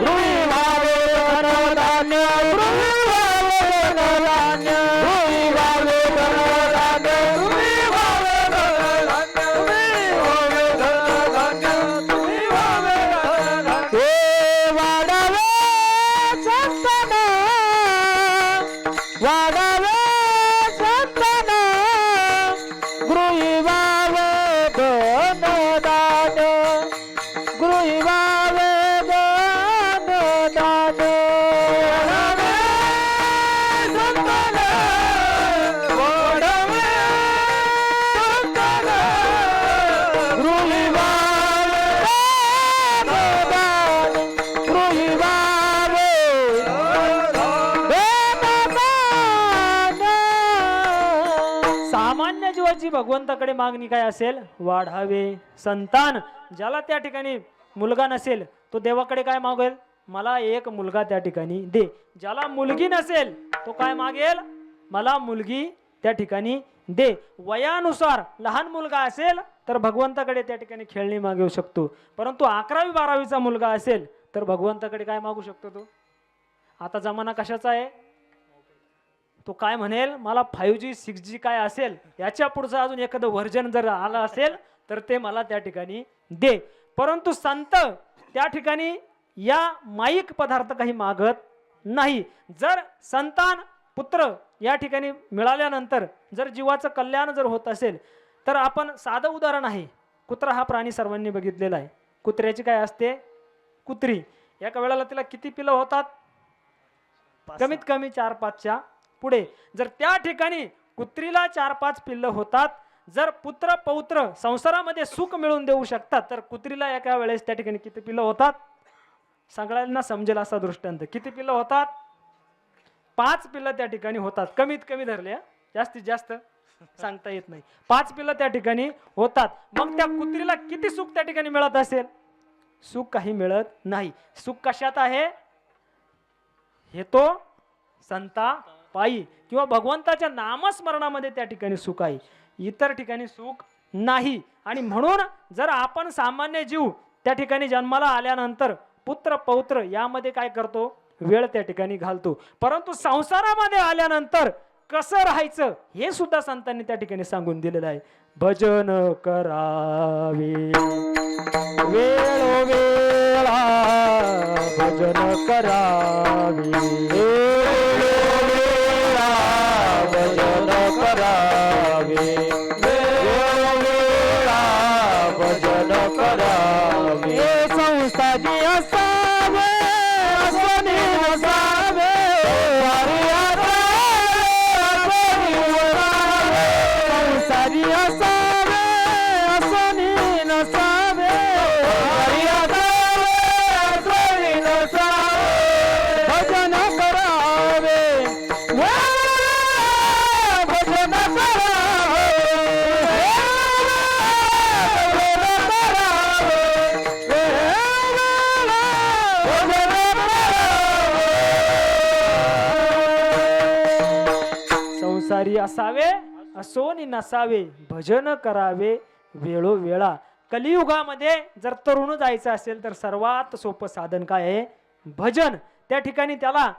गृही व्हावे धनधान्य गृही व्हावे धनधान्य गृही व्हावे धनधान्य गृही व्हावे धनधान्य गृही व्हावे धनधान्य गृही व्हावे धनधान्य हे वाढावे संतान वाढावे संतान गृही व्हावे धनधान्य गृही व्हावे धनधान्य वाढावे संतान वाढावे संतान गृही व्हावे धनधान्य गृही व्हावे धनधान्य सामान्य जीवाची भगवंताकडे मागणी काय असेल? वाढावे संतान. ज्याला त्या ठिकाणी मुलगा नसेल तो देवाकडे काय मागेल? मला एक मुलगा त्या ठिकाणी दे. ज्याला मुलगी नसेल तो काय मागेल? मला मुलगी त्या ठिकाणी दे. वयानुसार लहान मुलगा असेल तर भगवंताकडे त्या ठिकाणी खेळणी मागू शकतो, परंतु 11वी 12वीचा मुलगा असेल तर भगवंताकडे काय मागू शकतो तो? आता जमाना कशाचा आहे? तो काय म्हणेल, मला 5G 6G काय असेल याच्या पुढचं अजून एखादं व्हर्जन जर आलं असेल तर ते मला त्या ठिकाणी दे. परंतु संत त्या ठिकाणी या माईक पदार्थ काही मागत नाही. जर संतान पुत्र या ठिकाणी मिळाल्यानंतर जर जीवाचं कल्याण जर होत असेल तर आपण साधं उदाहरण आहे, कुत्रा हा प्राणी सर्वांनी बघितलेला आहे. कुत्र्याची काय असते? कुत्री. एका वेळेला तिला किती पिलं होतात? कमीत कमी 4-5च्या पुढे. जर त्या ठिकाणी कुत्रीला 4-5 पिल्लं होतात, जर पुत्र पौत्र संसारामध्ये सुख मिळवून देऊ शकतात तर कुत्रीला एका वेळेस त्या ठिकाणी किती पिल्लं होतात? सगळ्यांना समजेल असा दृष्टांत. किती पिल्लं होतात? 5 पिल्लं त्या ठिकाणी होतात. कमीत कमी धरले, जास्तीत जास्त सांगता येत नाही. 5 पिल्लं त्या ठिकाणी होतात. मग त्या कुत्रीला किती सुख त्या ठिकाणी मिळत असेल? सुख काही मिळत नाही. सुख कशात आहे? हे तो संता पायी किंवा भगवंताच्या नामस्मरणामध्ये त्या ठिकाणी सुख आहे, इतर ठिकाणी सुख नाही. आणि म्हणून जर आपण सामान्य जीव त्या ठिकाणी जन्माला आल्यानंतर पुत्र पौत्र यामध्ये काय करतो? वेळ त्या ठिकाणी घालतो. परंतु संसारामध्ये आल्यानंतर कसं राहायचं हे सुद्धा संतांनी त्या ठिकाणी सांगून दिलेलं आहे. भजन करावे वेळोवेळा भजन करावे वेळोवेळा भजन करावे वेळोवेळा भजन करावे. संस्थानी असावे असनी नसावे संसारी असावे असनी नसावे असनी नसावे भजन करावे भजन करावे संसारी असावे असोनी नसावे भजन करावे वेळोवेळा. कलियुगामध्ये जर तरुण जायचं असेल तर सर्वात सोपं साधन काय आहे? भजन. त्या ठिकाणी त्याला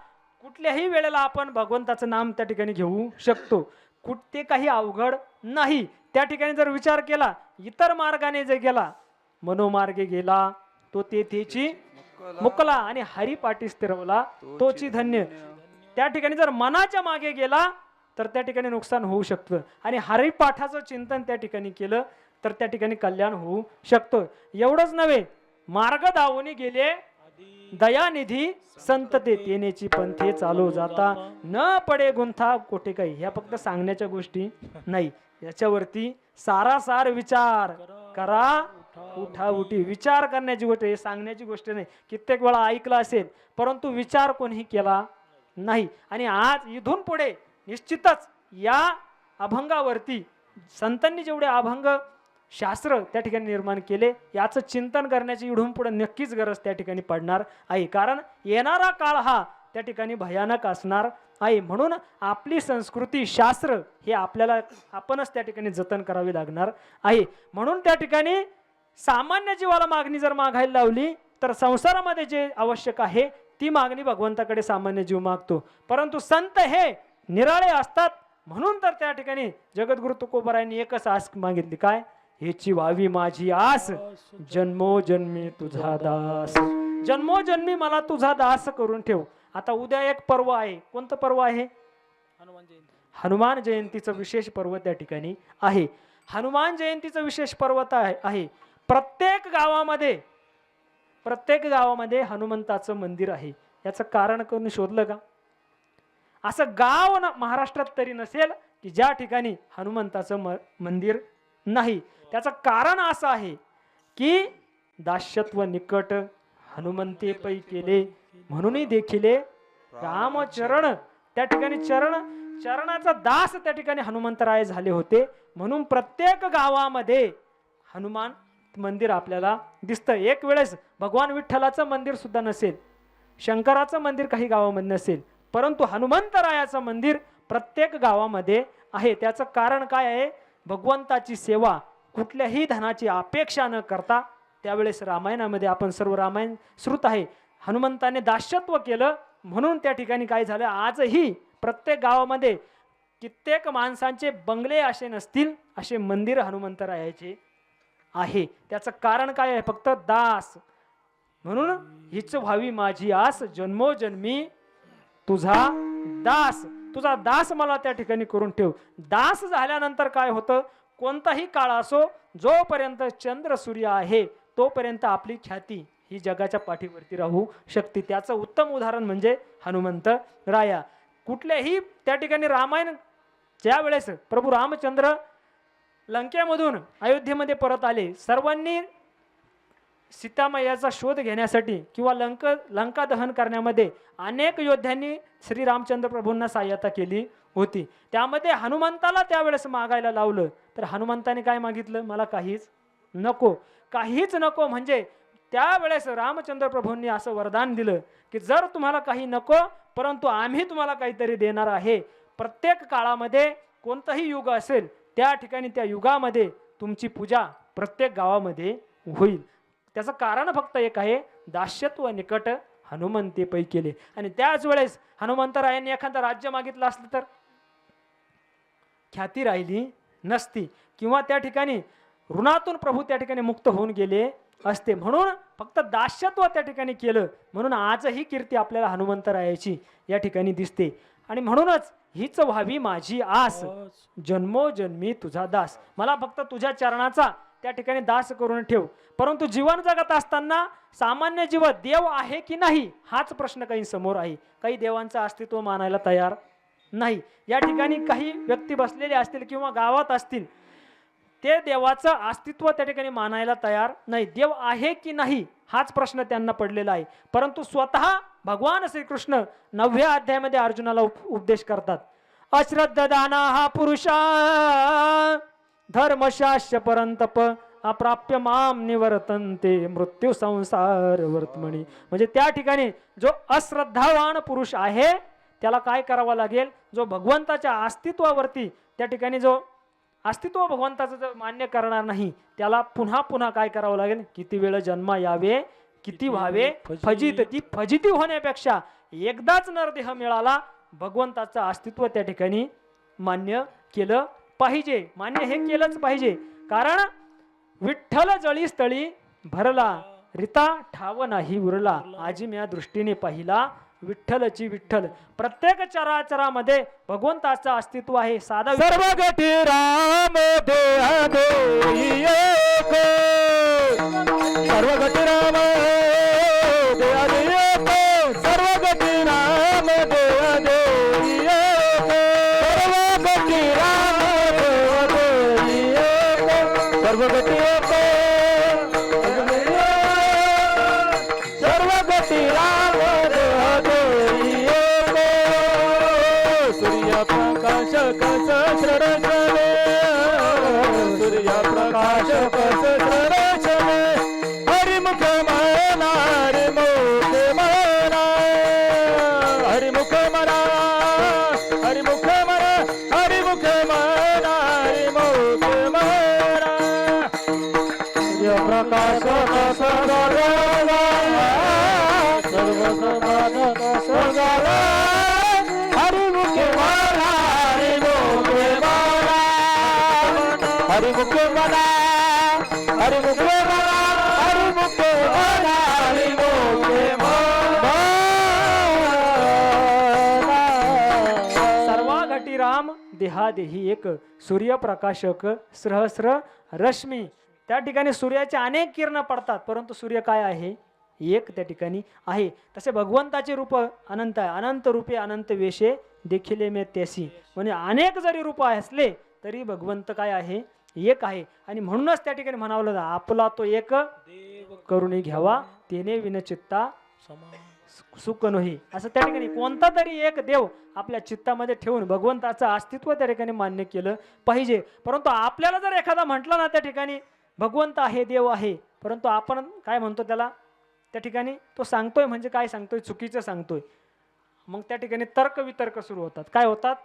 कुठल्याही वेळेला आपण भगवंताचं नाम त्या ठिकाणी घेऊ शकतो. ते काही अवघड नाही. त्या ठिकाणी जर विचार केला, इतर मार्गाने जर गेला, मनोमार्गे गेला तो तेथेची मुकला आणि हरिपाठी स्थिरवला तोची धन्य. त्या ठिकाणी जर मनाच्या मागे गेला तर त्या ठिकाणी नुकसान होऊ शकतं आणि हरिपाठाचं चिंतन त्या ठिकाणी केलं तर त्या ठिकाणी कल्याण होऊ शकतं. एवढंच नव्हे, मार्ग दावून गेले दयानिधी संत ते तेनेची पंथे चालू जाता न पडे गुंथा कोठे काही. ह्या फक्त सांगण्याच्या गोष्टी नाही, याच्यावरती सारासार विचार करा. उठा उठी विचार करण्याची गोष्ट, हे सांगण्याची गोष्ट नाही. कित्येक वेळा ऐकलं असेल परंतु विचार कोणीही केला नाही. आणि आज इथून पुढे निश्चितच या अभंगावरती संतांनी जेवढे अभंग शास्त्र त्या ठिकाणी निर्माण केले याचं चिंतन करण्याची इथून पुढे नक्कीच गरज त्या ठिकाणी पडणार आहे. कारण येणारा काळ हा त्या ठिकाणी भयानक असणार आहे. म्हणून आपली संस्कृती शास्त्र हे आपल्याला आपणच त्या ठिकाणी जतन करावे लागणार आहे. म्हणून त्या ठिकाणी सामान्य जीवाला मागणी जर मागायला लावली तर संसारामध्ये जे आवश्यक आहे ती मागणी भगवंताकडे सामान्य जीव मागतो. परंतु संत हे निराळे असतात, म्हणून तर त्या ठिकाणी जगद्गुरु तुकोबरायांनी एकच आस मागितली, काय? हेची व्हावी माझी आस, जन्मोजन्मी तुझा दास. जन्मोजन्मी मला तुझा दास करून ठेव. आता उद्या एक पर्व आहे. कोणतं पर्व आहे? हनुमान जयंतीचं विशेष पर्व त्या ठिकाणी आहे. हनुमान जयंतीचं विशेष पर्व आहे. प्रत्येक गावामध्ये हनुमंताचं मंदिर आहे. याचं कारण कोणी शोधलं का? असं गाव महाराष्ट्रात तरी नसेल की ज्या ठिकाणी हनुमंताचं मंदिर नाही. त्याचं कारण असं आहे की दास्यत्व निकट हनुमंते पै केले, म्हणूनही देखिले रामचरण. त्या ठिकाणी चरणाचा दास त्या ठिकाणी हनुमंतराय झाले होते. म्हणून प्रत्येक गावामध्ये हनुमान मंदिर आपल्याला दिसतं. एक वेळेस भगवान विठ्ठलाचं मंदिर सुद्धा नसेल, शंकराचं मंदिर काही गावामध्ये नसेल, परंतु हनुमंतरायाचं मंदिर प्रत्येक गावामध्ये आहे. त्याचं कारण काय आहे? भगवंताची सेवा कुठल्याही धनाची अपेक्षा न करता. त्यावेळेस रामायणामध्ये आपण सर्व रामायण श्रुत आहे, हनुमंताने दास्यत्व केलं म्हणून त्या ठिकाणी काय झालं? आजही प्रत्येक गावामध्ये कित्येक माणसांचे बंगले असे नसतील असे मंदिर हनुमंतरायाचे आहे. त्याचं कारण काय आहे? फक्त दास. म्हणून हीच व्हावी माझी आस, जन्मोजन्मी तुझा दास. तुझा दास मला त्या ठिकाणी करून ठेव. दास झाल्यानंतर काय होतं? कोणताही काळ असो, जोपर्यंत चंद्र सूर्य आहे तोपर्यंत आपली ख्याती ही जगाच्या पाठीवरती राहू शकते. त्याचं उत्तम उदाहरण म्हणजे हनुमंत राया. कुठल्याही त्या ठिकाणी रामायण ज्या वेळेस प्रभू रामचंद्र लंकेमधून अयोध्येमध्ये परत आले, सर्वांनी सीतामयाचा शोध घेण्यासाठी किंवा लंका दहन करण्यामध्ये अनेक योद्ध्यांनी श्री रामचंद्र प्रभूंना सहाय्यता केली होती. त्यामध्ये हनुमंताला त्यावेळेस मागायला लावलं तर हनुमंताने काय मागितलं? मला काहीच नको. काहीच नको म्हणजे त्यावेळेस रामचंद्र प्रभूंनी असं वरदान दिलं की जर तुम्हाला काही नको, परंतु आम्ही तुम्हाला काहीतरी देणार आहे. प्रत्येक काळामध्ये कोणतंही युग असेल त्या ठिकाणी त्या युगामध्ये तुमची पूजा प्रत्येक गावामध्ये होईल. त्याचं कारण फक्त एक आहे, दास्यत्व निकट हनुमंते पै केले. आणि त्याच वेळेस हनुमंतरायांनी एखादं राज्य मागितलं असलं तर ख्याती राहिली नसती किंवा त्या ठिकाणी ऋणातून प्रभू त्या ठिकाणी मुक्त होऊन गेले असते. म्हणून फक्त दास्यत्व त्या ठिकाणी केलं, म्हणून आजही कीर्ती आपल्याला हनुमंतरायाची या ठिकाणी दिसते. आणि म्हणूनच हीच व्हावी माझी आस, जन्मोजन्मी तुझा दास. मला फक्त तुझ्या चरणाचा त्या ठिकाणी दास करून ठेव. परंतु जीवन जगत असताना सामान्य जीव देव आहे की नाही हाच प्रश्न काही समोर आहे. काही देवांचं अस्तित्व मानायला तयार नाही. या ठिकाणी काही व्यक्ती बसलेले असतील किंवा गावात असतील, ते देवाचं अस्तित्व त्या ठिकाणी मानायला तयार नाही. देव आहे की नाही हाच प्रश्न त्यांना पडलेला आहे. परंतु स्वतः भगवान श्रीकृष्ण 9व्या अध्यायामध्ये अर्जुनाला उपदेश करतात. अश्रद्ध दाना हा पुरुषा धर्मशास्य परंतप अप्राप्य माम निवर्तन्ते मृत्यू संसार वर्तमणी. म्हणजे त्या ठिकाणी जो अश्रद्धावान पुरुष आहे त्याला काय करावं लागेल? जो भगवंताच्या अस्तित्वावरती त्या ठिकाणी जो अस्तित्व भगवंताचं जर मान्य करणार नाही त्याला पुन्हा पुन्हा काय करावं लागेल? किती वेळ जन्मा यावे, किती व्हावे फजित. ती फजिती होण्यापेक्षा एकदाच नरदेह मिळाला, भगवंताचं अस्तित्व त्या ठिकाणी मान्य केलं पाहिजे. मान्य हे केलंच पाहिजे. कारण विठ्ठल जळी स्थळी भरला, रिता ठाव नाही उरला, आजी म्या दृष्टीने पाहिला विठ्ठलची विठ्ठल. प्रत्येक चराचरामध्ये भगवंताचं अस्तित्व आहे. साधा सर्व गती राम देह देई एक, सर्व गती राम देह देई एक, सर्व गती राम देह देई एक, सर्व गती राम देह देई एक, सर्व गती एक, सर्व गती राम देह देई एक. सूर्य प्रकाश कस दर्शने, सूर्य प्रकाश कस दर्शने, हरिमुख म्हणा हरिमुख म्हणा, हरिमुख म्हणा हरिमुख म्हणा, हरिमुख म्हणा हरिमुख म्हणा. सूर्य हरिमुखे म्हणा हरिमुखे म्हणा हरिमुखे म्हणा हरिमुखे म्हणा. सर्वा घटी राम देहादेही एक सूर्यप्रकाशक सहस्र रश्मी. त्या ठिकाणी सूर्याचे अनेक किरण पडतात परंतु सूर्य काय आहे एक त्या ठिकाणी आहे. तसे भगवंताचे रूप अनंत आहे. अनंत रूपे अनंत वेशे देखिले मे त्यासी. म्हणजे अनेक जरी रूप असले तरी भगवंत काय आहे एक आहे. आणि म्हणूनच त्या ठिकाणी म्हणावं लागतं आपला तो एक करुणी घ्यावा तेने विनचित्ता सुख नोही. असं त्या ठिकाणी कोणता तरी एक देव आपल्या चित्तामध्ये ठेवून भगवंताचं अस्तित्व त्या ठिकाणी मान्य केलं पाहिजे. परंतु आपल्याला जर एखादा म्हटलं ना त्या ठिकाणी भगवंत आहे देव आहे परंतु आपण काय म्हणतो त्याला त्या ठिकाणी तो सांगतोय म्हणजे काय सांगतोय चुकीचं सांगतोय. मग त्या ठिकाणी तर्क वितर्क सुरू होतात. काय होतात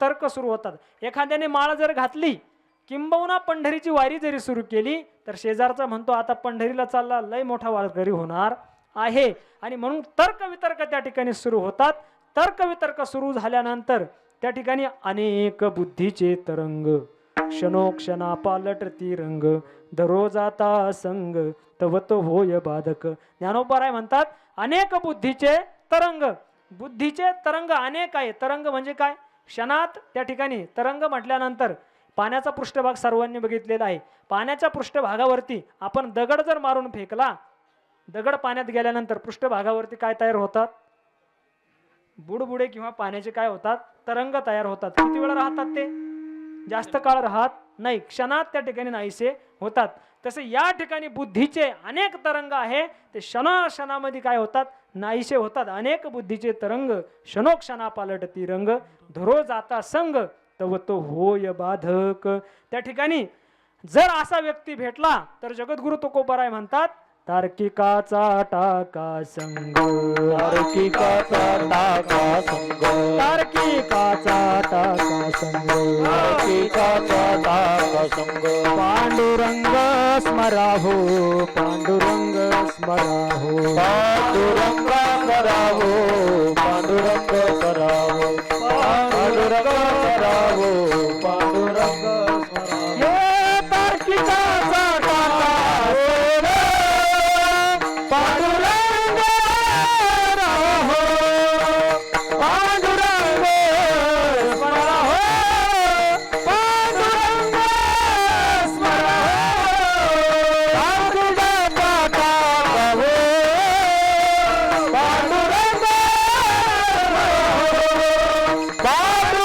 तर्क सुरू होतात. एखाद्याने माळ जर घातली किंबहुना पंढरीची वारी जरी सुरू केली तर शेजारचा म्हणतो आता पंढरीला चालला लय मोठा वारकरी होणार आहे. आणि म्हणून तर्क वितर्क त्या ठिकाणी सुरू होतात. तर्क वितर्क सुरू झाल्यानंतर त्या ठिकाणी अनेक बुद्धीचे तरंग क्षणोक्षणा पालटती रंग दरो जाता संग तव तो होय बाधक. ज्ञानोबराय म्हणतात अनेक बुद्धीचे तरंग. बुद्धीचे तरंग अनेक आहे. तरंग म्हणजे काय क्षणात त्या ठिकाणी तरंग म्हटल्यानंतर पाण्याचा पृष्ठभाग सर्वांनी बघितलेला आहे. पाण्याच्या पृष्ठभागावरती आपण दगड जर मारून फेकला दगड पाण्यात गेल्यानंतर पृष्ठभागावरती काय तयार होतात बुडबुडे किंवा पाण्याचे काय होतात तरंग तयार होतात. किती वेळ राहतात ते जास्त काळ राहत नाही. क्षणात त्या ठिकाणी नाहीसे होतात. तसे या ठिकाणी बुद्धीचे अनेक तरंग आहे ते क्षणामध्ये काय होतात नाहीसे होतात. अनेक बुद्धीचे तरंग क्षणोक्षणा पालटती रंग धरो जाता संग तव तो होय बाधक. त्या ठिकाणी जर असा व्यक्ती भेटला तर जगद्गुरु तुकोबाराय म्हणतात तार्किकाचा टाका संग तार्किकाचा टाका संग तार्किकाचा टाका संग तार्किकाचा टाका संग पांडुरंग स्मराहो पांडुरंग स्मराहो पांडुरंग करावो पांडुरंग करावो पांडुरंग करावो पांडुरंग स्मरावो. हे तार्किकाचा टाका पांडुरंग राहो पांडुरंग स्मराहो पांडुरंग स्मराहो पांडुरंगा टाकावो पांडुरंग पांडुरंग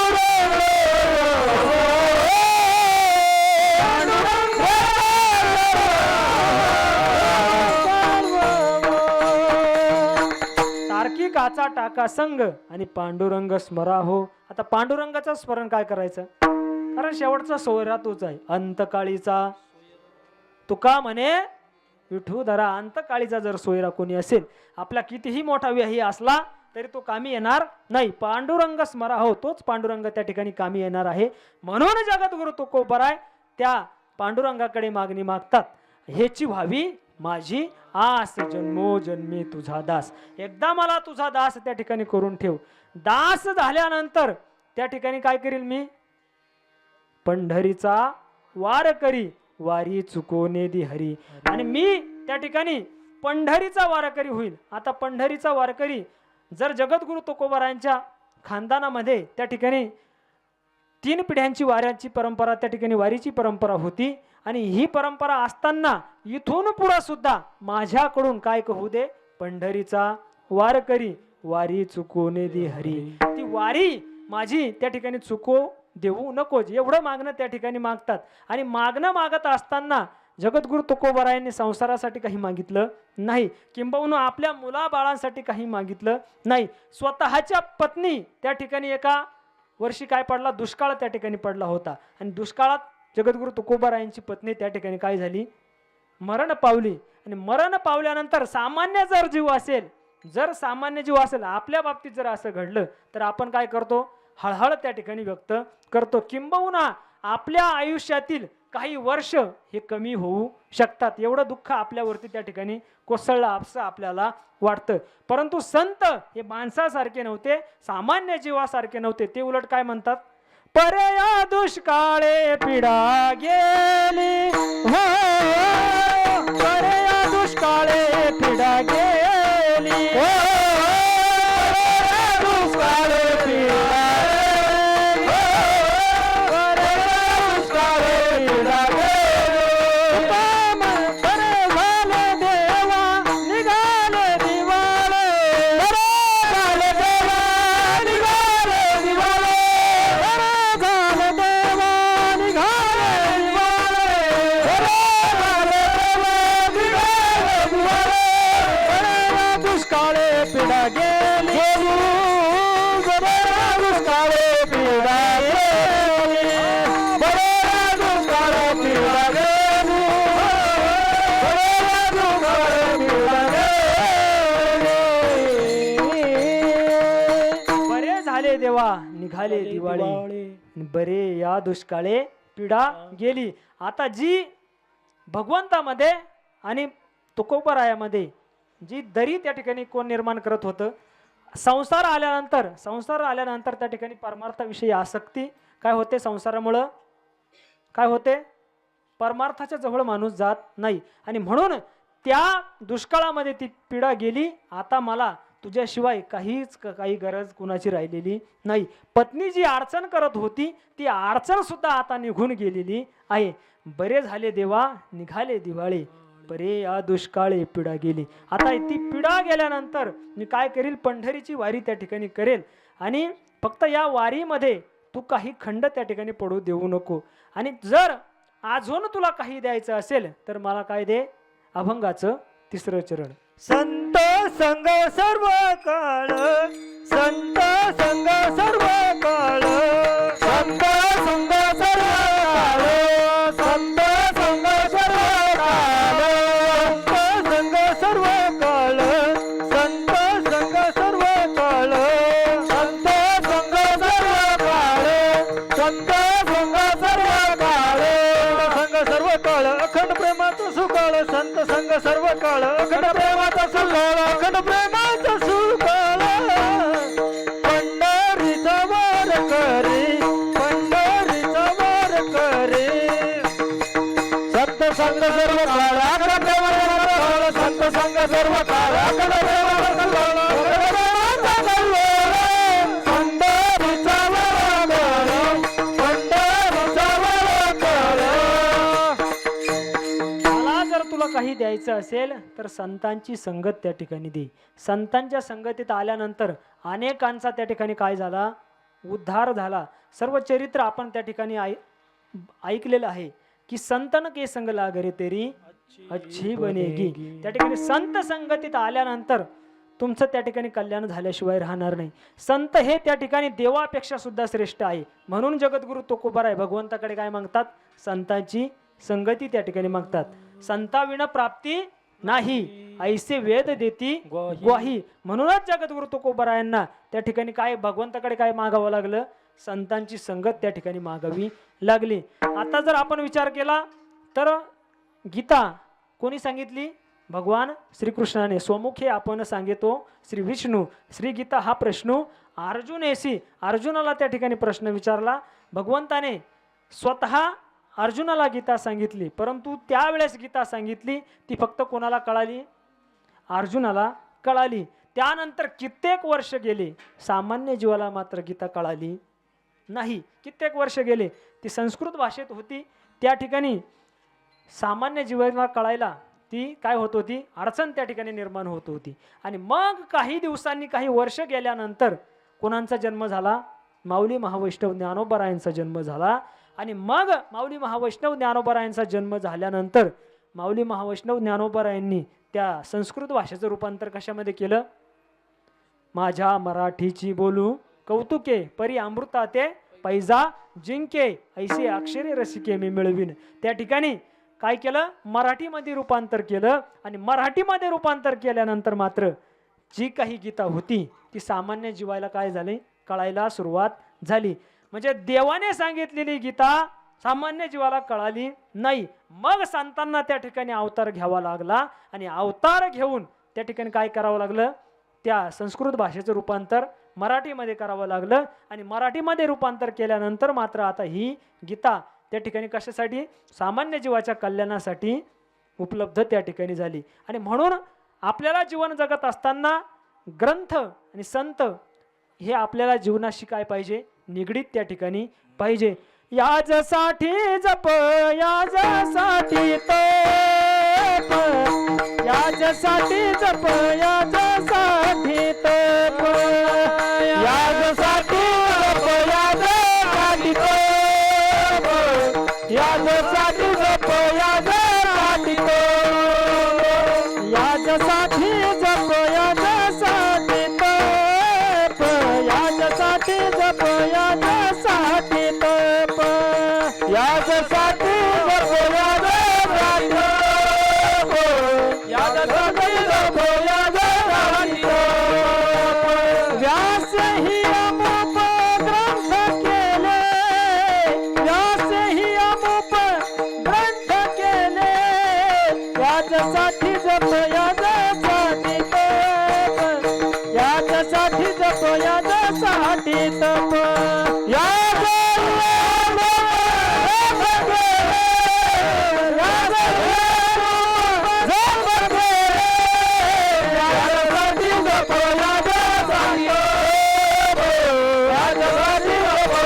तार्किकाचा टाका संग आणि पांडुरंग स्मराहो. आता पांडुरंगाचं स्मरण काय करायचं कारण शेवटचा सोयरा तोच आहे अंतकाळीचा. तुका म्हणे विठू धरा अंतकाळीचा जर सोयरा कोणी असेल आपला कितीही मोठा व्याही असला तरी तो कामी येणार नाही. पांडुरंग स्मराहो तोच पांडुरंग त्या ठिकाणी कामी येणार आहे. म्हणून जगद्गुरु तुकोबाराय त्या पांडुरंगाकडे मागणी मागतात हेची व्हावी माझी आस जन्मोजन्मी तुझा दास. एकदा मला तुझा दास त्या ठिकाणी करून ठेव. दास झाल्यानंतर त्या ठिकाणी काय करील मी पंढरीचा वार करी वारी चुकोने दि हरी. आणि मी त्या ठिकाणी पंढरीचा वारकरी होईल. आता पंढरीचा वारकरी जर जगद्गुरु तुकोबारायांच्या खानदानामध्ये त्या ठिकाणी 3 पिढ्यांची वाऱ्याची परंपरा त्या ठिकाणी वारीची परंपरा होती. आणि ही परंपरा असताना इथून पुढे सुद्धा माझ्याकडून काय कहू दे पंढरीचा वारकरी वारी चुकोने दि हरी. ती वारी माझी त्या ठिकाणी चुको देऊ नकोच एवढं मागणं त्या ठिकाणी मागतात. आणि मागणं मागत असताना जगद्गुरु तुकोबारायांनी संसारासाठी काही मागितलं नाही किंबहुना आपल्या मुलाबाळांसाठी काही मागितलं नाही. स्वतःच्या पत्नी त्या ठिकाणी एका वर्षी काय पडला दुष्काळ त्या ठिकाणी पडला होता. आणि दुष्काळात जगद्गुरु तुकोबारायांची पत्नी त्या ठिकाणी काय झाली मरण पावली. आणि मरण पावल्यानंतर सामान्य जर जीव असेल जर सामान्य जीव असेल आपल्या बाबतीत जर असं घडलं तर आपण काय करतो हळहळ त्या ठिकाणी व्यक्त करतो. किंबहुना आपल्या आयुष्यातील काही वर्ष हे कमी होऊ शकतात. एवढं दुःख आपल्यावरती त्या ठिकाणी कोसळलं असं आपल्याला वाटतं. परंतु संत हे माणसासारखे नव्हते सामान्य जीवासारखे नव्हते. ते उलट काय म्हणतात परे या दुष्काळे पिढा गेली हो, परे या दुष्काळे पिढा गेली हो, दुष्काळे पिढा गेली हो, परे या दुष्काळे पिढा गेली. काम बरे झाले देवा निघाले दिवाळे, बरे झाले देवा निघाले दिवाळे, बरे झाले देवा निघाले दिवाळे, बरे झाले देवा निघाले दिवाळे, बरे या दुष्काळे पिढा गेली, बरे या दुष्काळे पिढा गेली, बरे या दुष्काळे पिढा गेली, बरे या दुष्काळे पिढा गेली. बरे झाले देवा निघाले दिवाळी, बरे या दुष्काळे पिढा गेली. आता जी भगवंतामध्ये आणि तुकोबरायामध्ये जी दरी त्या ठिकाणी कोण निर्माण करत होतं, संसार आल्यानंतर त्या ठिकाणी परमार्थाविषयी आसक्ती काय होते, संसारामुळं काय होते, परमार्थाच्या जवळ माणूस जात नाही. आणि म्हणून त्या दुष्काळामध्ये ती पिढा गेली. आता मला तुझ्याशिवाय काही गरज कुणाची राहिलेली नाही. पत्नी जी अडचण करत होती ती अडचण सुद्धा आता निघून गेलेली आहे. बरे झाले देवा निघाले दिवाळे, बरे या दुष्काळे पिढा गेली. आता ती पिढा गेल्यानंतर मी काय करील, पंढरीची वारी त्या ठिकाणी करेल. आणि फक्त या वारीमध्ये तू काही खंड त्या ठिकाणी पडू देऊ नको. आणि जर अजून तुला काही द्यायचं असेल तर मला काय दे, अभंगाचं 3रं चरण. संत संग सर्व काळ, संत संग सर्व काळ, संत संग सर्व काळ, संत संग सर्व काळ, संत संग सर्व काळ, संत संग सर्व काळ, संत संग सर्व काळ, संत संग सर्व काळ, संग सर्व काळ अखंड प्रेमाचा सुकाळ, संत संग सर्व काळ अखंड प्रेमाचा सुकाळ, अखंड प्रेमाचा सुकाळ, पंढरीचा वार करे, पंढरीचा वार करे, संत संग सर्व काळ अखंड प्रेमाचा सुकाळ, संत संग सर्व काळ अखंड प्रेमाचा सुकाळ, अखंड प्रेमाचा सुकाळ, पंढरीचा वार करे, पंढरीचा वार करे. मला जर तुला काही द्यायचं असेल तर संतांची संगत त्या ठिकाणी दे. संतांच्या संगतीत आल्यानंतर अनेकांचा त्या ठिकाणी काय झाला, उद्धार झाला. सर्व चरित्र आपण त्या ठिकाणी ऐकलेलं आहे की संतन के संग लागरे तेरी अच्छी बनेगी. त्या ठिकाणी संत संगतीत आल्यानंतर तुमचं त्या ठिकाणी कल्याण झाल्याशिवाय राहणार नाही. संत हे त्या ठिकाणी देवापेक्षा सुद्धा श्रेष्ठ आहे. म्हणून जगद्गुरु तुकोबाराय भगवंताकडे काय मागतात, संतांची संगती त्या ठिकाणी मागतात. संताविना प्राप्ती नाही ऐसे वेद देती ग्वाही. म्हणूनच जगद्गुरु तुकोबारायांना त्या ठिकाणी काय भगवंताकडे काय मागावं लागलं, संतांची संगत त्या ठिकाणी मागावी लागली. आता जर आपण विचार केला तर गीता कोणी सांगितली, भगवान श्रीकृष्णाने. स्वमुखे आपण सांगितो श्री विष्णू. श्री गीता हा प्रश्न अर्जुनेसी, अर्जुनाला त्या ठिकाणी प्रश्न विचारला. भगवंताने स्वतः अर्जुनाला गीता सांगितली, परंतु त्यावेळेस गीता सांगितली ती फक्त कोणाला कळाली, अर्जुनाला कळाली. त्यानंतर कित्येक वर्ष गेले, सामान्य जीवाला मात्र गीता कळाली नाही. कित्येक वर्ष गेले, ती संस्कृत भाषेत होती. त्या ठिकाणी सामान्य जीवाला कळायला ती काय होत होती, अडचण त्या ठिकाणी निर्माण होत होती. आणि मग काही दिवसांनी, काही वर्ष गेल्यानंतर कोणाचा जन्म झाला, माऊली महावैष्णव ज्ञानोबारायांचा जन्म झाला. आणि मग माऊली महावैष्णव ज्ञानोबारायांचा जन्म झाल्यानंतर माऊली महावैष्णव ज्ञानोबारायांनी त्या संस्कृत भाषेचं रूपांतर कशामध्ये केलं, माझ्या मराठीची बोलू कौतुके परी अमृता ते पैजा जिंके ऐसे अक्षरे रसिके मी मिळवीन. त्या ठिकाणी काय केलं, मराठीमध्ये रूपांतर केलं. आणि मराठीमध्ये रूपांतर केल्यानंतर मात्र जी काही गीता होती ती सामान्य जीवाला काय झाले, कळायला सुरुवात झाली. म्हणजे देवाने सांगितलेली गीता सामान्य जीवाला कळाली नाही. मग संतांना त्या ठिकाणी अवतार घ्यावा लागला. आणि अवतार घेऊन त्या ठिकाणी काय करावं लागलं, त्या संस्कृत भाषेचं रूपांतर मराठीमध्ये करावं लागलं आणि मराठीमध्ये रूपांतर केल्यानंतर मात्र आता ही गीता त्या ठिकाणी कशासाठी, सामान्य जीवाच्या कल्याणासाठी उपलब्ध त्या ठिकाणी झाली. आणि म्हणून आपल्याला जीवन जगत असताना ग्रंथ आणि संत हे आपल्याला जीवनाशी काय पाहिजे, निगडीत त्या ठिकाणी पाहिजे. याजसाठी जप, याजसाठी तप, याजसाठी जप, याजसाठी तप, याजसाठी जप, याजसाठी तप, याजसाठी जप, याजसाठी तप, याजसाठी जप, याजसाठी तप, याजसाठी जप, याजसाठी तप, याजसाठी जप, याजसाठी तप, याजसाठी जप, याजसाठी तप. व्यास ही अमुप ग्रंथ केले, व्यास ही अमुप ग्रंथ केले, याच्यासाठी जप, याच्यासाठी तप, याच्यासाठी जप, याच्यासाठी तप,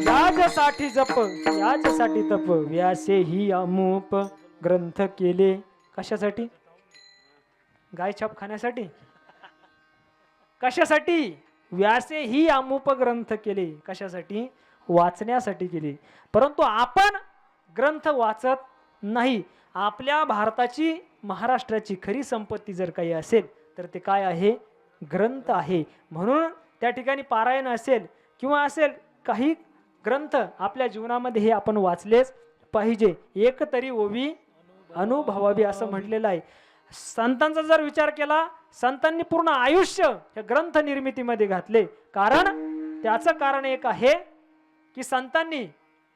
याच्यासाठी जप, याच्यासाठी तप, व्यासे ही अमुप ग्रंथ केले. कशासाठी? गायछाप खाण्यासाठी? कशासाठी? व्यासे ही अमुप ग्रंथ केले. कशासाठी? वाचण्यासाठी केले. परंतु आपण ग्रंथ वाचत नाही. आपल्या भारताची, महाराष्ट्राची खरी संपत्ती जर काही असेल तर ते काय आहे? ग्रंथ आहे. म्हणून त्या ठिकाणी पारायण असेल किंवा असेल काही ग्रंथ आपल्या जीवनामध्ये हे आपण वाचलेच पाहिजे. एक तरी ओवी अनुभवावी असं म्हटलेलं आहे. संतांचा जर विचार केला, संतांनी पूर्ण आयुष्य हे ग्रंथ निर्मितीमध्ये घातले. कारण त्याचं कारण एक आहे की संतांनी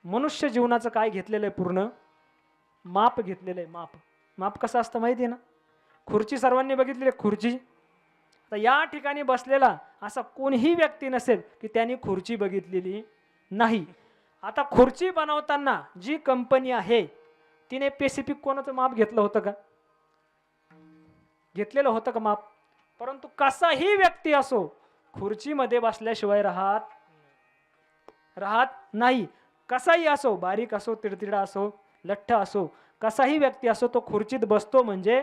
मनुष्य जीवनाचं काय घेतलेलं आहे? पूर्ण माप घेतलेलं आहे. माप, माप कसं असतं माहिती आहे ना? खुर्ची सर्वांनी बघितलेली आहे, खुर्ची. तर या ठिकाणी बसलेला असा कोणीही व्यक्ती नसेल की त्यांनी खुर्ची बघितलेली नाही. आता खुर्ची बनवताना जी कंपनी आहे तिने स्पेसिफिक कोणाचं माप घेतलं होतं का? घेतलेलं होतं का माप? परंतु कसाही व्यक्ती असो, खुर्चीमध्ये बसल्याशिवाय राहत नाही. कसाही असो, बारीक असो, तिडतिडा असो, लठ्ठ असो, कसाही व्यक्ती असो, तो खुर्चीत बसतो म्हणजे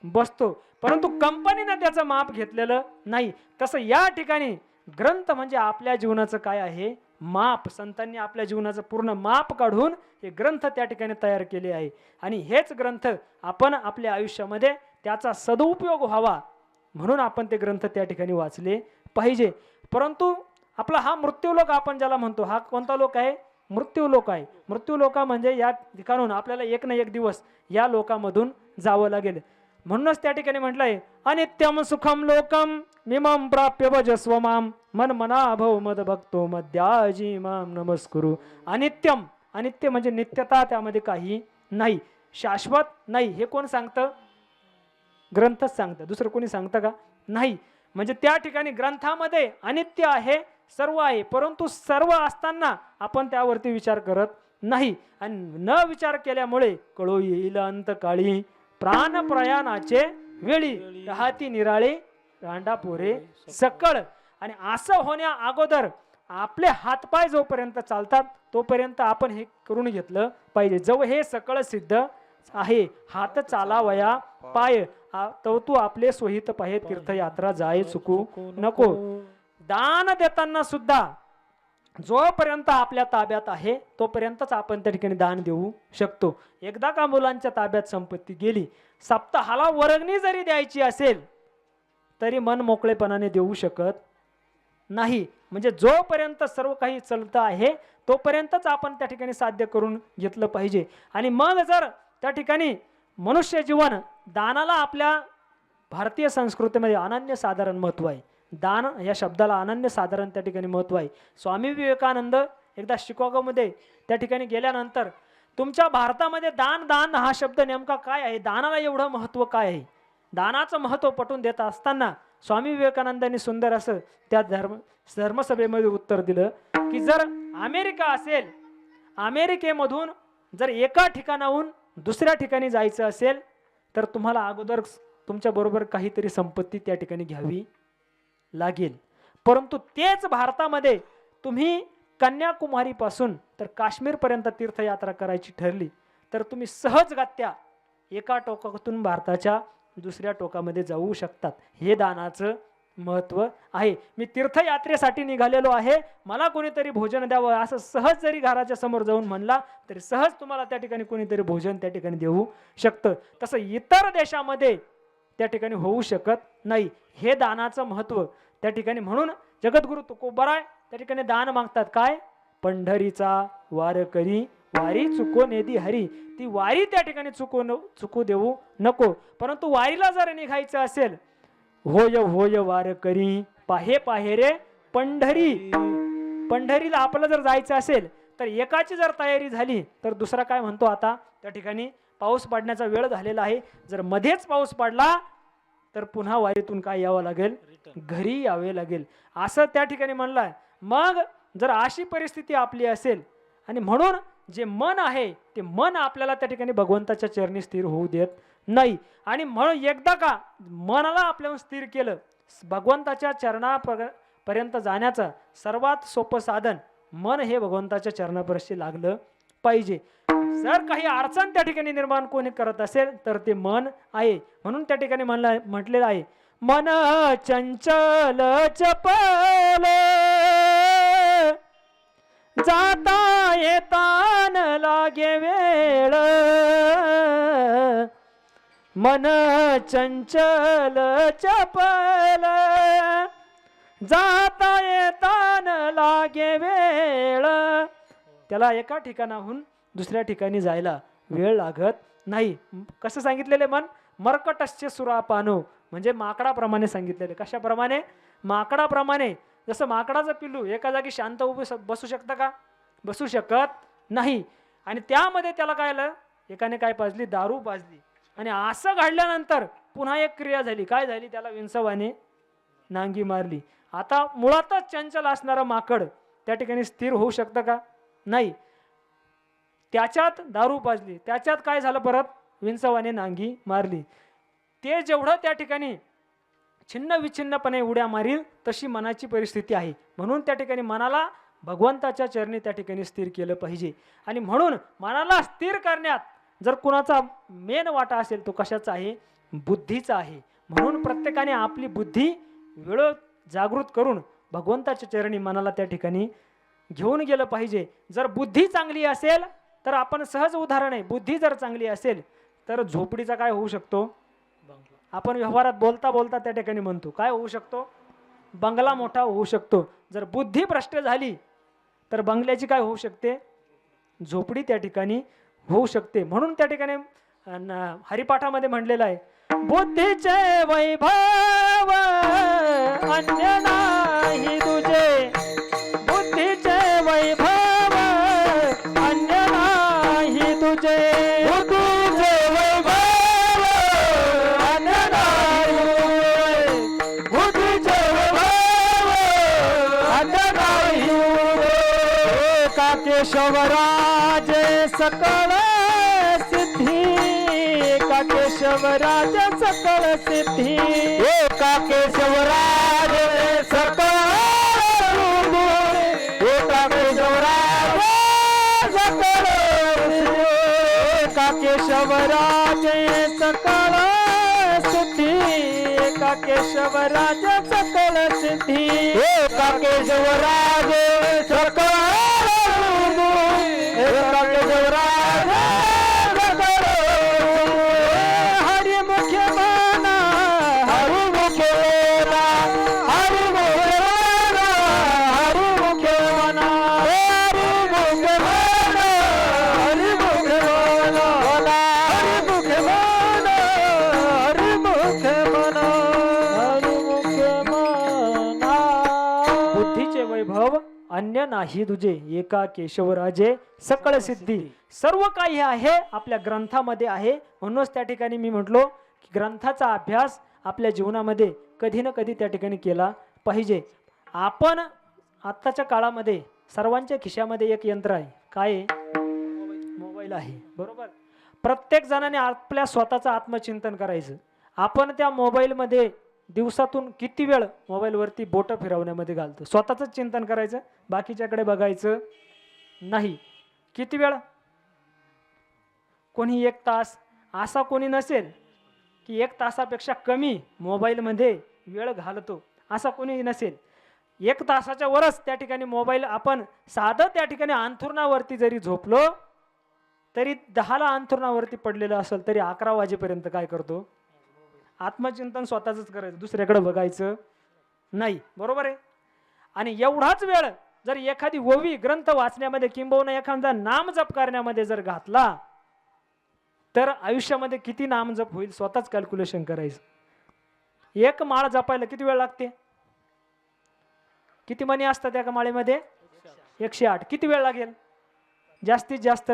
बसतो. परंतु कंपनीनं त्याचं माप घेतलेलं नाही. तसं या ठिकाणी ग्रंथ म्हणजे आपल्या जीवनाचं काय आहे? माप. संतांनी आपल्या जीवनाचं पूर्ण माप काढून हे ग्रंथ त्या ठिकाणी तयार केले आहे. आणि हेच ग्रंथ आपण आपल्या आयुष्यामध्ये त्याचा सदुपयोग व्हावा म्हणून आपण ते ग्रंथ त्या ठिकाणी वाचले पाहिजे. परंतु आपला हा मृत्यूलोक आपण ज्याला म्हणतो, हा कोणता लोक आहे? मृत्यूलोक आहे. मृत्यूलोका म्हणजे या ठिकाणून आपल्याला एक ना एक दिवस या लोकामधून जावं लागेल. म्हणूनच त्या ठिकाणी म्हटलंय, अनित्यम सुखम लोकम मिमम प्राप्य भजस्व माम, मन मना भव मद भक्तो मद्याजी माम नमस्कुरु. अनित्यम, अनित्य म्हणजे नित्यता, त्यामध्ये काही नाही, शाश्वत नाही. हे कोण सांगतं? ग्रंथच सांगतं. दुसरं कोणी सांगतं का? नाही. म्हणजे त्या ठिकाणी ग्रंथामध्ये अनित्य आहे, सर्व आहे, परंतु सर्व असताना आपण त्यावरती विचार करत नाही. आणि न विचार केल्यामुळे कळो येईल अंतकाळी प्राण प्रयाणाचे वेळी राहती निराळे रांडा पोरे सकळ. आणि असं होण्या अगोदर आपले हातपाय जोपर्यंत चालतात तोपर्यंत आपण हे करून घेतलं पाहिजे. जो हे सकळ सिद्ध आहे, हात चालावया पाय, तू आपले सोहित पाहे तीर्थयात्रा जाय चुकू नको. दान देताना सुद्धा जोपर्यंत आपल्या ताब्यात आहे तोपर्यंतच आपण त्या ठिकाणी दान देऊ शकतो. एकदा का मुलांच्या ताब्यात संपत्ती गेली, सप्ताहाला वर्गणी जरी द्यायची असेल तरी मन मोकळेपणाने देऊ शकत नाही. म्हणजे जोपर्यंत सर्व काही चालतं आहे तोपर्यंतच आपण त्या ठिकाणी साध्य करून घेतलं पाहिजे. आणि मग जर त्या ठिकाणी मनुष्य जीवन, दानाला आपल्या भारतीय संस्कृतीमध्ये अनन्यसाधारण महत्त्व आहे. दान या शब्दाला अनन्यसाधारण त्या ठिकाणी महत्त्व आहे. स्वामी विवेकानंद एकदा शिकागोमध्ये त्या ठिकाणी गेल्यानंतर तुमच्या भारतामध्ये दान दान हा शब्द नेमका काय आहे, दानाला एवढं महत्त्व काय आहे, दानाचं महत्त्व पटवून देत असताना स्वामी विवेकानंदांनी सुंदर असं त्या धर्मसभेमध्ये उत्तर दिलं की जर अमेरिका असेल, अमेरिकेमधून जर एका ठिकाणाहून दुसऱ्या ठिकाणी जायचं असेल तर तुम्हाला अगोदर तुमच्याबरोबर काहीतरी संपत्ती त्या ठिकाणी घ्यावी लागेल, परंतु तेच भारतामध्ये तुम्ही कन्याकुमारीपासून तर काश्मीरपर्यंत तीर्थयात्रा करायची ठरली तर तुम्ही सहजगत्या एका टोकातून भारताच्या दुसऱ्या टोकामध्ये जाऊ शकतात. हे दानाचं महत्त्व आहे. मी तीर्थयात्रेसाठी निघालेलो आहे, मला कोणीतरी भोजन द्यावं असं सहज जरी घराच्या समोर जाऊन म्हणला तरी सहज तुम्हाला त्या ठिकाणी कोणीतरी भोजन त्या ठिकाणी देऊ शकतं. तसं इतर देशामध्ये त्या ठिकाणी होऊ शकत नाही. हे दानाचं महत्त्व त्या ठिकाणी. म्हणून जगद्गुरु तुकोबराय त्या ठिकाणी दान मागतात. काय? पंढरीचा वार करी वारी चुको नेदी हरी. ती वारी त्या ठिकाणी चुकू देऊ नको. परंतु वारीला जर निघायचं असेल, होय होय वार करी पाहे पाहे रे पंढरी. पंढरीला आपलं जर जायचं असेल तर एकाची जर तयारी झाली तर दुसरा काय म्हणतो, आता त्या ठिकाणी पाऊस पडण्याचा वेळ झालेला आहे, जर मध्येच पाऊस पडला तर पुन्हा वारीतून काय यावं लागेल, घरी यावे लागेल असं त्या ठिकाणी म्हणलंय. मग जर अशी परिस्थिती आपली असेल आणि म्हणून जे मन आहे ते मन आपल्याला त्या ठिकाणी भगवंताच्या चरणी स्थिर होऊ देत नाही. आणि म्हणून एकदा का मनाला आपल्याला स्थिर केलं, भगवंताच्या चरणापर्यंत जाण्याचं सर्वात सोपं साधन मन हे भगवंताच्या चरणापर्यंत लागलं पाहिजे. जर काही अडचण त्या ठिकाणी निर्माण कोणी करत असेल तर ते मन आहे. म्हणून त्या ठिकाणी म्हटलेलं आहे, मन चंचल चपल जाता येता न लागे वेळ. मन चंचल चपल जाता येता न लागे वेळ. त्याला एका ठिकाणाहून दुसऱ्या ठिकाणी जायला वेळ लागत नाही. कसं सांगितलेले मन मर्कटस्य सुरापानो, म्हणजे माकडाप्रमाणे सांगितलेले. कशाप्रमाणे? माकडाप्रमाणे. जसं माकडाचं पिल्लू एका जागी शांत बसू शकतं का? बसू शकत नाही. आणि त्यामध्ये त्याला काय आलं, एकाने काय पाजली, दारू पाजली. आणि असं घडल्यानंतर पुन्हा एक क्रिया झाली. काय झाली? त्याला विंचवाने नांगी मारली. आता मुळातच चंचल असणारं माकड त्या ठिकाणी स्थिर होऊ शकतं का? नाही. त्याच्यात दारू पाजली, त्याच्यात काय झालं, परत विंचवाने नांगी मारली. ते जेवढं त्या ठिकाणी छिन्न विछिन्नपणे उड्या मारील तशी मनाची परिस्थिती आहे. म्हणून त्या ठिकाणी मनाला भगवंताच्या चरणी त्या ठिकाणी स्थिर केलं पाहिजे. आणि म्हणून मनाला स्थिर करण्यात जर कुणाचा मेन वाटा असेल तो कशाचा आहे? बुद्धीचा आहे. म्हणून प्रत्येकाने आपली बुद्धी वेळ जागृत करून भगवंताच्या चरणी मनाला त्या ठिकाणी घेऊन गेलं पाहिजे. जर बुद्धी चांगली असेल तर आपण सहज उदाहरण आहे, बुद्धी जर चांगली असेल तर झोपडीचा काय होऊ शकतो? आपण व्यवहारात बोलता बोलता त्या ठिकाणी म्हणतो काय होऊ शकतो? बंगला मोठा होऊ शकतो. जर बुद्धी भ्रष्ट झाली तर बंगल्याची काय होऊ शकते? झोपडी त्या ठिकाणी होऊ शकते. म्हणून त्या ठिकाणी हरिपाठामध्ये म्हणलेलं आहे, बुद्धीचे वैभव अन्य नाही तुझे. बुद्धीचे वैभव अन्य नाही तुझे. बुद्धीचे वैभव अन्य नाही. बुद्धीचे वैभव अन्य नाही. एका केशवराज सकळ सिद्धी. एका केशवराज सकळ सिद्धी. एका केशवराज सकळ सिद्धी. एका केशवराज सकळ सिद्धी. एका केशवराज सकळ सिद्धी. एका केशवराज सकळ सिद्धी. एका केशवराज सकळ हरिमुखे माना. हरिमुखे माना. हरिमुखे माना. हरिमुखे माना. हरिमुखे माना. हरिमुखे माना. हरिमुखे माना. हरिमुखे माना. हरिमुखे माना. बुद्धीचे वैभव अन्य नाही तुझे एका केशवराजे सकळ सिद्धी. सर्व काही आहे आपल्या ग्रंथामध्ये आहे. म्हणूनच त्या ठिकाणी मी म्हटलो की ग्रंथाचा अभ्यास आपल्या जीवनामध्ये कधी ना कधी त्या ठिकाणी केला पाहिजे. आपण आत्ताच्या काळामध्ये सर्वांच्या खिशामध्ये एक यंत्र आहे. काय आहे? मोबाईल आहे, बरोबर. प्रत्येक जणाने आपल्या स्वतःचं आत्मचिंतन करायचं. आपण त्या मोबाईलमध्ये दिवसातून किती वेळ मोबाईलवरती बोटं फिरवण्यामध्ये घालतो? स्वतःचंच चिंतन करायचं, बाकीच्याकडे बघायचं नाही. किती वेळ? कोणी 1 तास. असा कोणी नसेल की 1 तासापेक्षा कमी मोबाईलमध्ये वेळ घालतो, असा कोणी नसेल. 1 तासाच्या वरच त्या ठिकाणी मोबाईल आपण साधं त्या ठिकाणी अंथरुणावरती जरी झोपलो तरी 10ला अंथरुणावरती पडलेलं असेल तरी 11 वाजेपर्यंत काय करतो? आत्मचिंतन स्वतःच करायचं, दुसऱ्याकडे बघायचं नाही, बरोबर आहे. आणि एवढाच वेळ जर एखादी ओवी ग्रंथ वाचण्यामध्ये किंबहुना एखादा नाम जप करण्यामध्ये जर घातला तर आयुष्यामध्ये किती नाम जप होईल स्वतःच कॅल्क्युलेशन करायचं. 1 माळ जपायला किती वेळ लागते? किती मणी असतात एका माळेमध्ये? 108. किती वेळ लागेल? जास्तीत जास्त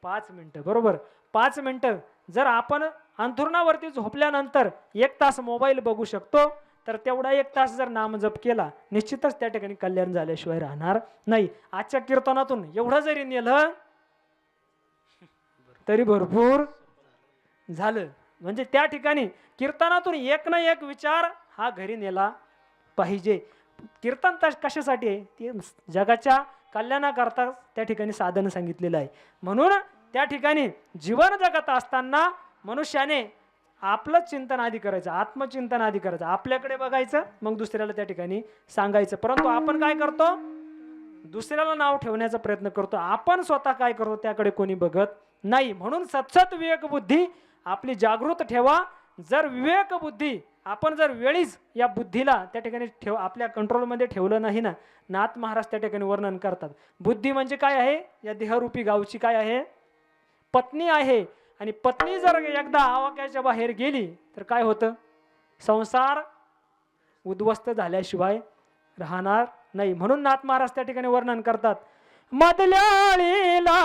5 मिनिटं, बरोबर. 5 मिनिटं जर आपण अंथरुणावरती झोपल्यानंतर 1 तास मोबाईल बघू शकतो तर तेवढा 1 तास जर नामजप केला निश्चितच त्या ठिकाणी कल्याण झाल्याशिवाय राहणार नाही. आजच्या कीर्तनातून एवढं जरी नेलं तरी भरपूर झालं. म्हणजे त्या ठिकाणी कीर्तनातून एक ना एक विचार हा घरी नेला पाहिजे. कीर्तन कशासाठी आहे? ते जगाच्या कल्याणाकरता त्या ठिकाणी साधन सांगितलेलं आहे. म्हणून त्या ठिकाणी जीवन जगत असताना मनुष्याने आपलं चिंतन आधी करायचं, आत्मचिंतन आधी करायचं, आपल्याकडे बघायचं, मग दुसऱ्याला त्या ठिकाणी सांगायचं. परंतु आपण काय करतो? दुसऱ्याला नाव ठेवण्याचा प्रयत्न करतो. आपण स्वतः काय करतो त्याकडे कोणी बघत नाही. म्हणून सतत विवेक बुद्धी आपली जागृत ठेवा. जर विवेक बुद्धी आपण जर वेळीच या बुद्धीला त्या ठिकाणी आपल्या कंट्रोलमध्ये ठेवलं नाही ना, नाथ महाराज त्या ठिकाणी वर्णन करतात. बुद्धी म्हणजे काय आहे? या देहरूपी गावची काय आहे? पत्नी आहे. आणि पत्नी जर एकदा आवाक्याच्या बाहेर गेली तर काय होतं? संसार उद्ध्वस्त झाल्याशिवाय राहणार नाही. म्हणून नाथ महाराज त्या ठिकाणी वर्णन करतात. मदल्याळीला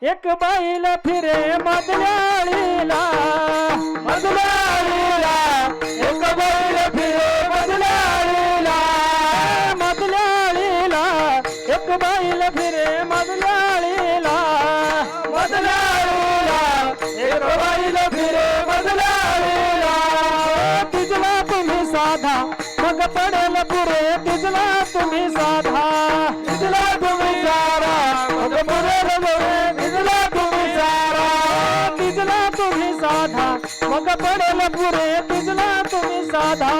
एक बैल फिरे, मदल्याळीला, मदल्याळीला एक बैल फिरे, मदल्याळीला, मदल्याळीला एक बैल फिरे, मदल्याळीला, मदल्याळीला एक बैल फिरे, मदल्याळीला. तिजला तुम्ही साधा मग पडेल पुरे, तिजला तुम्ही साधा, तिजला तुम्ही सारा मग पडेल पुरे, तिजला तुम्ही सारा, तिजला तुम्ही साधा मग पडेल पुरे, तिजला तुम्ही साधा,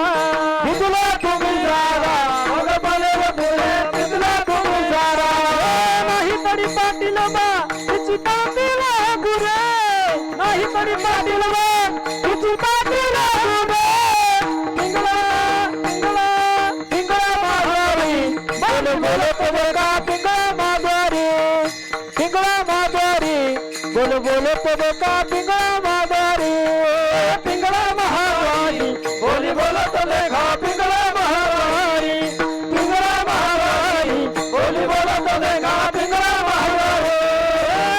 तिजला तुम्ही सारा मग पडेल पुरे, तिजला तुम्ही सारा. नाही तरी पाटील बा तिची पाटील गुरे, नाही तरी पाटील बा तिची पाटील गुरे. पिंगळा पिंगळा पिंगळा माघारी, बोल बोल पदका पिंगळा माघारी, पिंगळा माघारी, बोल बोल पदका पिंगळा माघारी. पिंगळा महावारी बोली बोलत लेखा, पिंगळा महावारी, पिंगळा महावारी बोली बोलत लेखा, पिंगळा महावारी.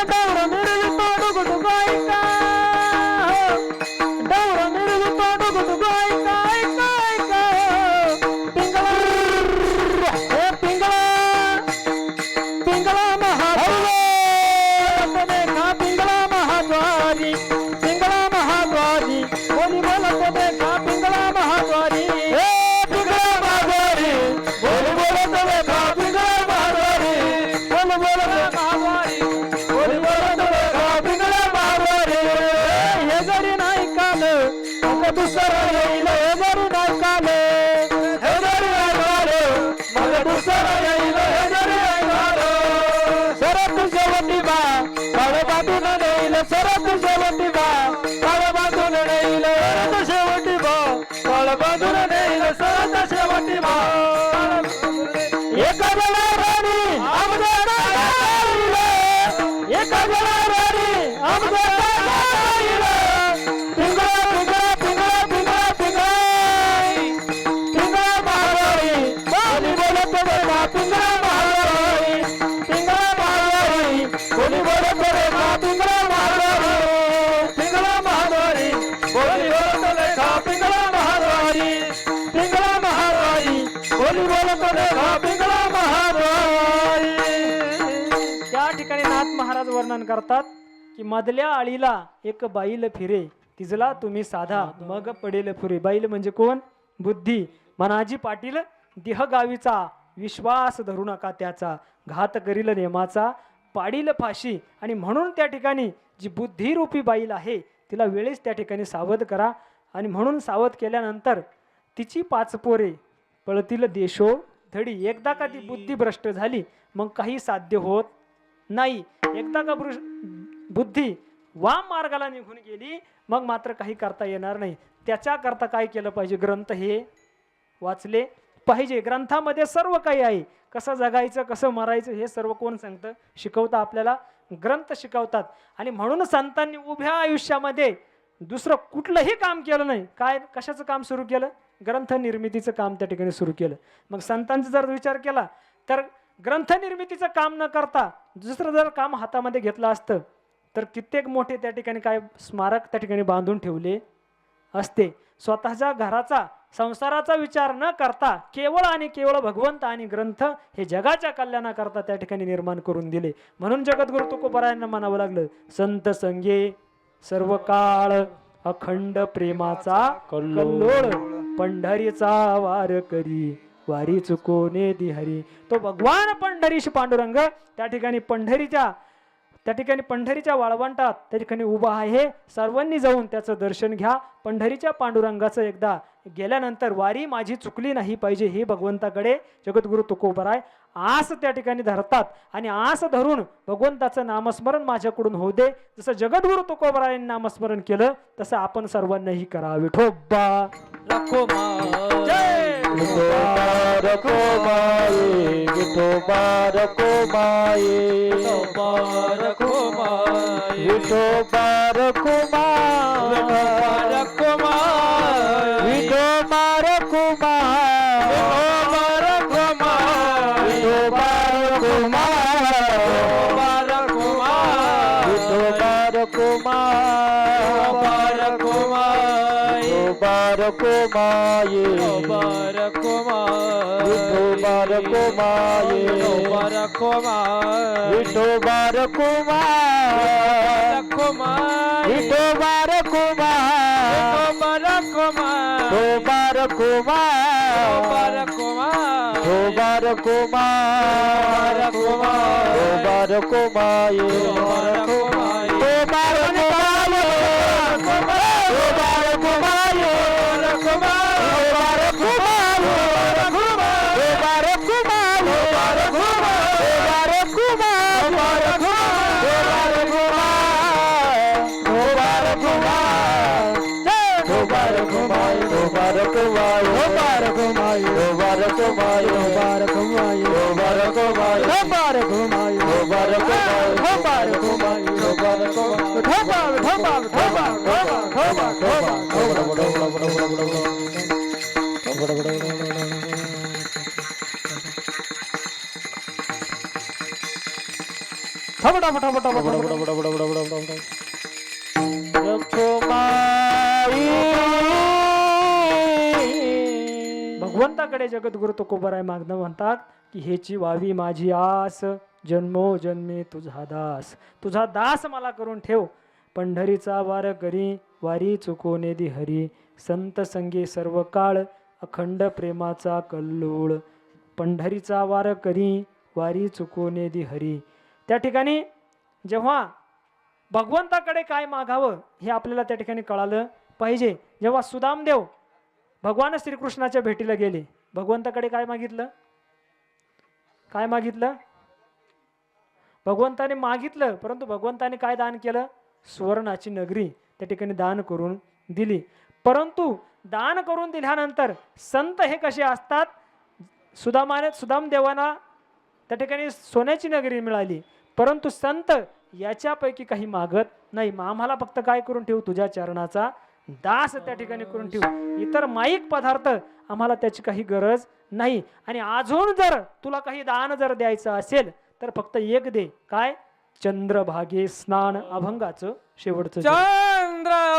डौर मिरवितो डुगडुग ऐका, डौर मिरवितो डुगडुग ऐका, ऐका ऐका. पिंगळा हे पिंगळा, पिंगळा महाद्वारी, देखा पिंगळा महाद्वारी, पिंगळा महाद्वारी बोली बोलत देखा, पिंगळा महाद्वारी. हे पिंगळा महाद्वारी बोली बोलत देखा, पिंगळा महाद्वारी, बोल बोलत महाद्वारी, बोली बोलत देखा, पिंगळा महाद्वारी. हे जरी नाही काल मग दुसरं येईल, हे जरी नाही काल, हे जरी नाही काल मग दुसरं येईल, हे जरी नाही काल. सरत शेवटी बा काळ बांधून नेईल, सरत शेवटी बा काळ बांधून नेईल, सरत शेवटी बा काळ बांधून नेईल, सरत शेवटी बा. एका जला राणी आमच्या राणीला, एका जला राणी आमच्या राणीला. पिंगळा पिंगळा पिंगळा पिंगळा पिंगळा, पिंगळा महावारी बोली बोलत बघा, पिंगळा मी बोलतो देखा पिंगळा महाराज. त्या ठिकाणी नाथ महाराज वर्णन करतात की मधल्या आळीला एक बाईल फिरे तिजला तुम्ही साधा मग पडेल फुरे. बाईल म्हणजे कोण? बुद्धी. मनाजी पाटील देह गावीचा विश्वास धरू नका त्याचा घात करील नेमाचा पाडील फाशी. आणि म्हणून त्या ठिकाणी जी बुद्धिरूपी बाईल आहे तिला वेळेस त्या ठिकाणी सावध करा. आणि म्हणून सावध केल्यानंतर तिची 5 पोरे पळतील देशो धडी. एकदा का ती बुद्धी भ्रष्ट झाली मग काही साध्य होत नाही. एकदा का बुद्धी वाम मार्गाला निघून गेली मग मात्र काही करता येणार नाही. त्याच्याकरता काय केलं पाहिजे? ग्रंथ हे वाचले पाहिजे. ग्रंथामध्ये सर्व काही आहे. कसं जगायचं, कसं मरायचं हे सर्व कोण सांगतं? शिकवतं आपल्याला, ग्रंथ शिकवतात. आणि म्हणून संतांनी उभ्या आयुष्यामध्ये दुसरं कुठलंही काम केलं नाही. काय कशाचं काम सुरू केलं? ग्रंथ निर्मितीचं काम त्या ठिकाणी सुरू केलं. मग संतांचा जर विचार केला तर ग्रंथ निर्मितीचं काम न करता दुसरं जर काम हातामध्ये घेतलं असतं तर कित्येक मोठे त्या ठिकाणी काय स्मारक त्या ठिकाणी बांधून ठेवले असते. स्वतःच्या घराचा संसाराचा विचार न करता केवळ आणि केवळ भगवंत आणि ग्रंथ हे जगाच्या कल्याणाकरता त्या ठिकाणी निर्माण करून दिले. म्हणून जगद्गुरु तुकोबारायांना म्हणावं लागलं, संत संगे सर्व काळ अखंड प्रेमाचा कल्लोळ पंढरीचा वार करी वारी चुकोने दिहरी. तो भगवान पंढरीश पांडुरंग त्या ठिकाणी पंढरीच्या वाळवंटात त्या ठिकाणी उभा आहे. सर्वांनी जाऊन त्याचं दर्शन घ्या. पंढरीच्या पांडुरंगाचं एकदा गेल्यानंतर वारी माझी चुकली नाही पाहिजे हे भगवंताकडे जगद्गुरु तुकोबाराय आस त्या ठिकाणी धरतात. आणि आस धरून भगवंताचं नामस्मरण माझ्याकडून होऊ दे. जसं जगद्गुरु तुकोबारायांनी नामस्मरण केलं तसं आपण सर्वांनाही करा. विठोबा जय विठोबा रखुमाई, विठोबा रखुमाई, विठोबा रखुमाई, विठोबा रखुमाई, विठोबा रखुमाई, विठोबा रखुमाई, विठोबा रखुमाई, विठोबा रखुमाई, विठोबा रखुमाई, विठोबा रखुमाई, विठोबा भगवंताकडे जगद्गुरु तुकोबाराय मागणं म्हणतात की हेची व्हावी माझी आस जन्मोजन्मी तुझा दास. तुझा दास मला करून ठेव. पंढरीचा वार करी वारी चुकोने दि हरी. संत संगे सर्व काळ अखंड प्रेमाचा कल्लोळ. पंढरीचा वार करी वारी चुकोने दि हरी. त्या ठिकाणी जेव्हा भगवंताकडे काय मागावं हे आपल्याला त्या ठिकाणी कळालं पाहिजे. जेव्हा सुदामदेव भगवान श्रीकृष्णाच्या भेटीला गेले भगवंताकडे काय मागितलं? काय मागितलं? भगवंताने मागितलं परंतु भगवंताने काय दान केलं? सुवर्णाची नगरी त्या ठिकाणी दान करून दिली. परंतु दान करून दिल्यानंतर संत हे कसे असतात? सुदामदेवांना त्या ठिकाणी सोन्याची नगरी मिळाली परंतु संत याच्यापैकी काही मागत नाही. आम्हाला फक्त काय करून ठेव? तुझ्या चरणाचा दास त्या ठिकाणी करून ठेव. इतर माईक पदार्थ आम्हाला त्याची काही गरज नाही. आणि अजून जर तुला काही दान जर द्यायचं असेल तर फक्त एक दे. काय? चंद्रभागे स्नान अभंगाचं शेवटचं. चंद्रभागे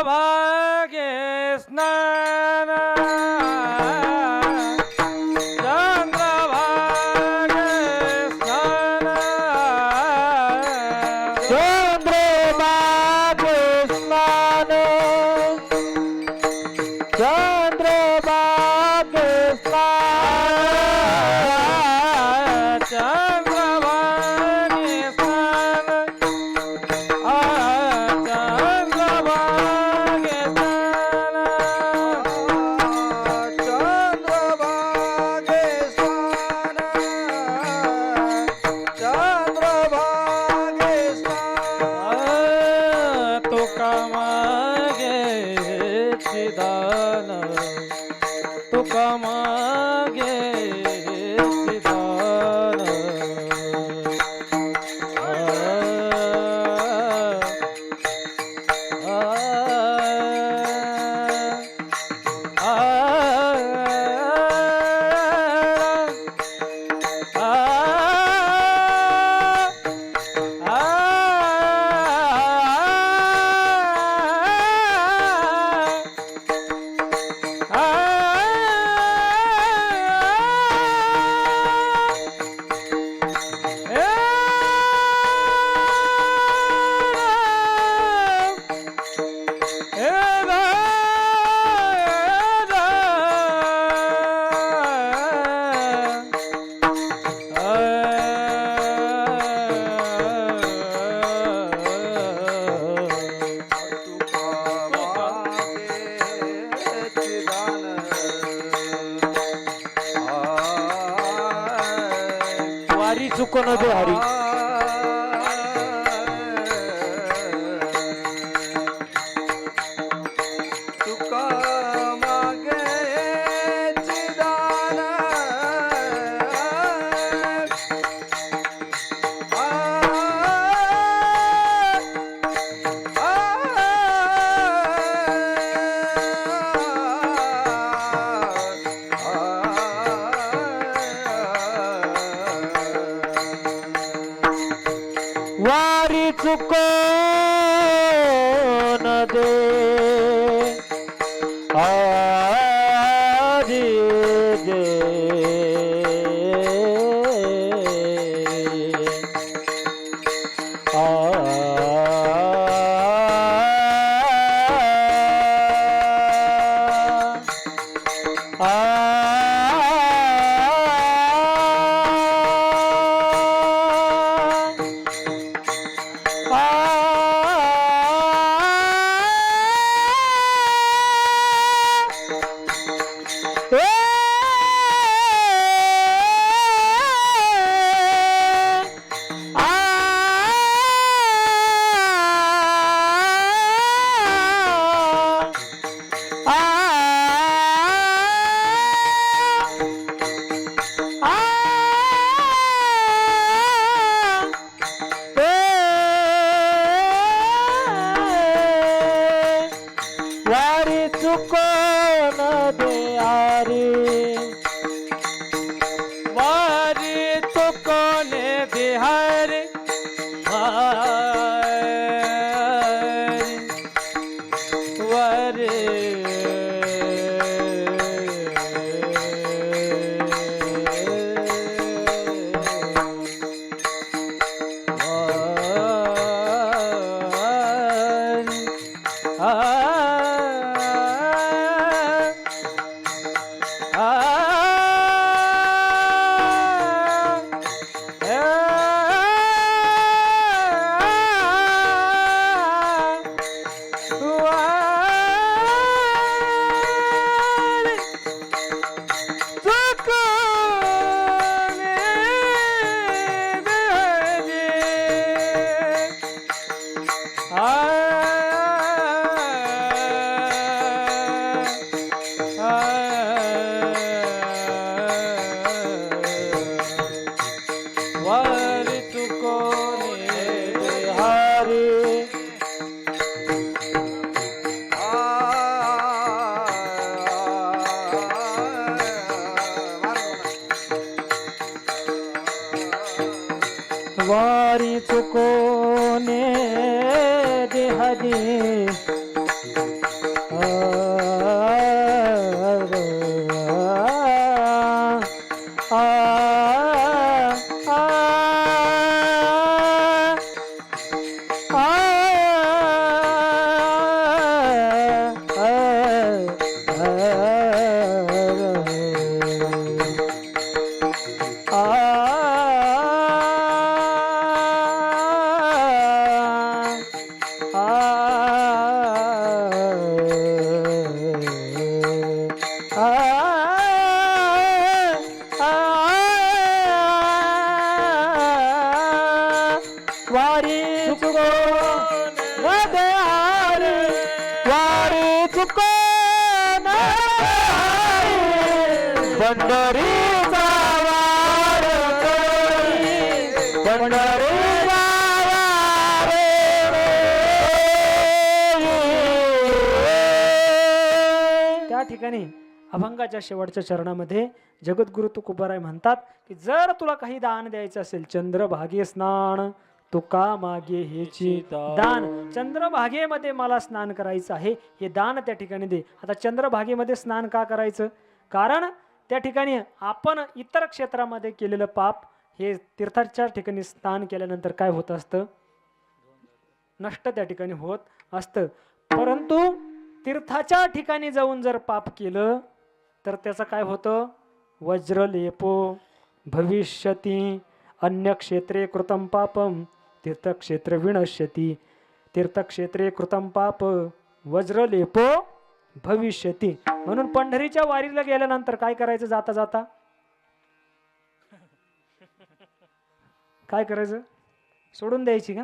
स्नान, चंद्र स्नान चंद्रभागे स्नान चंद्रभागे स्नान चंद्रभागे स्नान चंद्रभागे स्नान तुका मागे चिदान तुका मागे चिदान वारी चुको न दे हरी तुका मागे चिदान वारी चुको न दे हरी दे वारी चुको न दे हरी वारी तुको ने बिहारी वारी वारी तुको ने हरी वारी चुको ने दे हरी वारी चुको नद्यारी वारी चुको पंढरीचा वारकरी पंढरीचा त्या ठिकाणी अभंगाच्या शेवटच्या चरणामध्ये जगद्गुरु तुकोबाराय म्हणतात की जर तुला काही दान द्यायचं असेल, चंद्रभागे स्नान तुका मागे हेची दान, चंद्रभागेमध्ये मला स्नान करायचं आहे, हे दान त्या ठिकाणी दे. आता चंद्रभागेमध्ये स्नान का करायचं? कारण त्या ठिकाणी आपण इतर क्षेत्रामध्ये केलेलं पाप हे तीर्थाच्या ठिकाणी स्नान केल्यानंतर काय होत असतं? नष्ट त्या ठिकाणी होत असतं. परंतु तीर्थाच्या ठिकाणी जाऊन जर पाप केलं तर त्याचं काय होतं? वज्रलेपो भविष्यती अन्य क्षेत्रे कृतं पापम तीर्थक्षेत्र विनश्यती. तीर्थक्षेत्रे कृतं पाप वज्रलेपो भविष्यती. म्हणून पंढरीच्या वारीला गेल्यानंतर काय करायचं? जाता जाता काय करायचं? सोडून द्यायची का?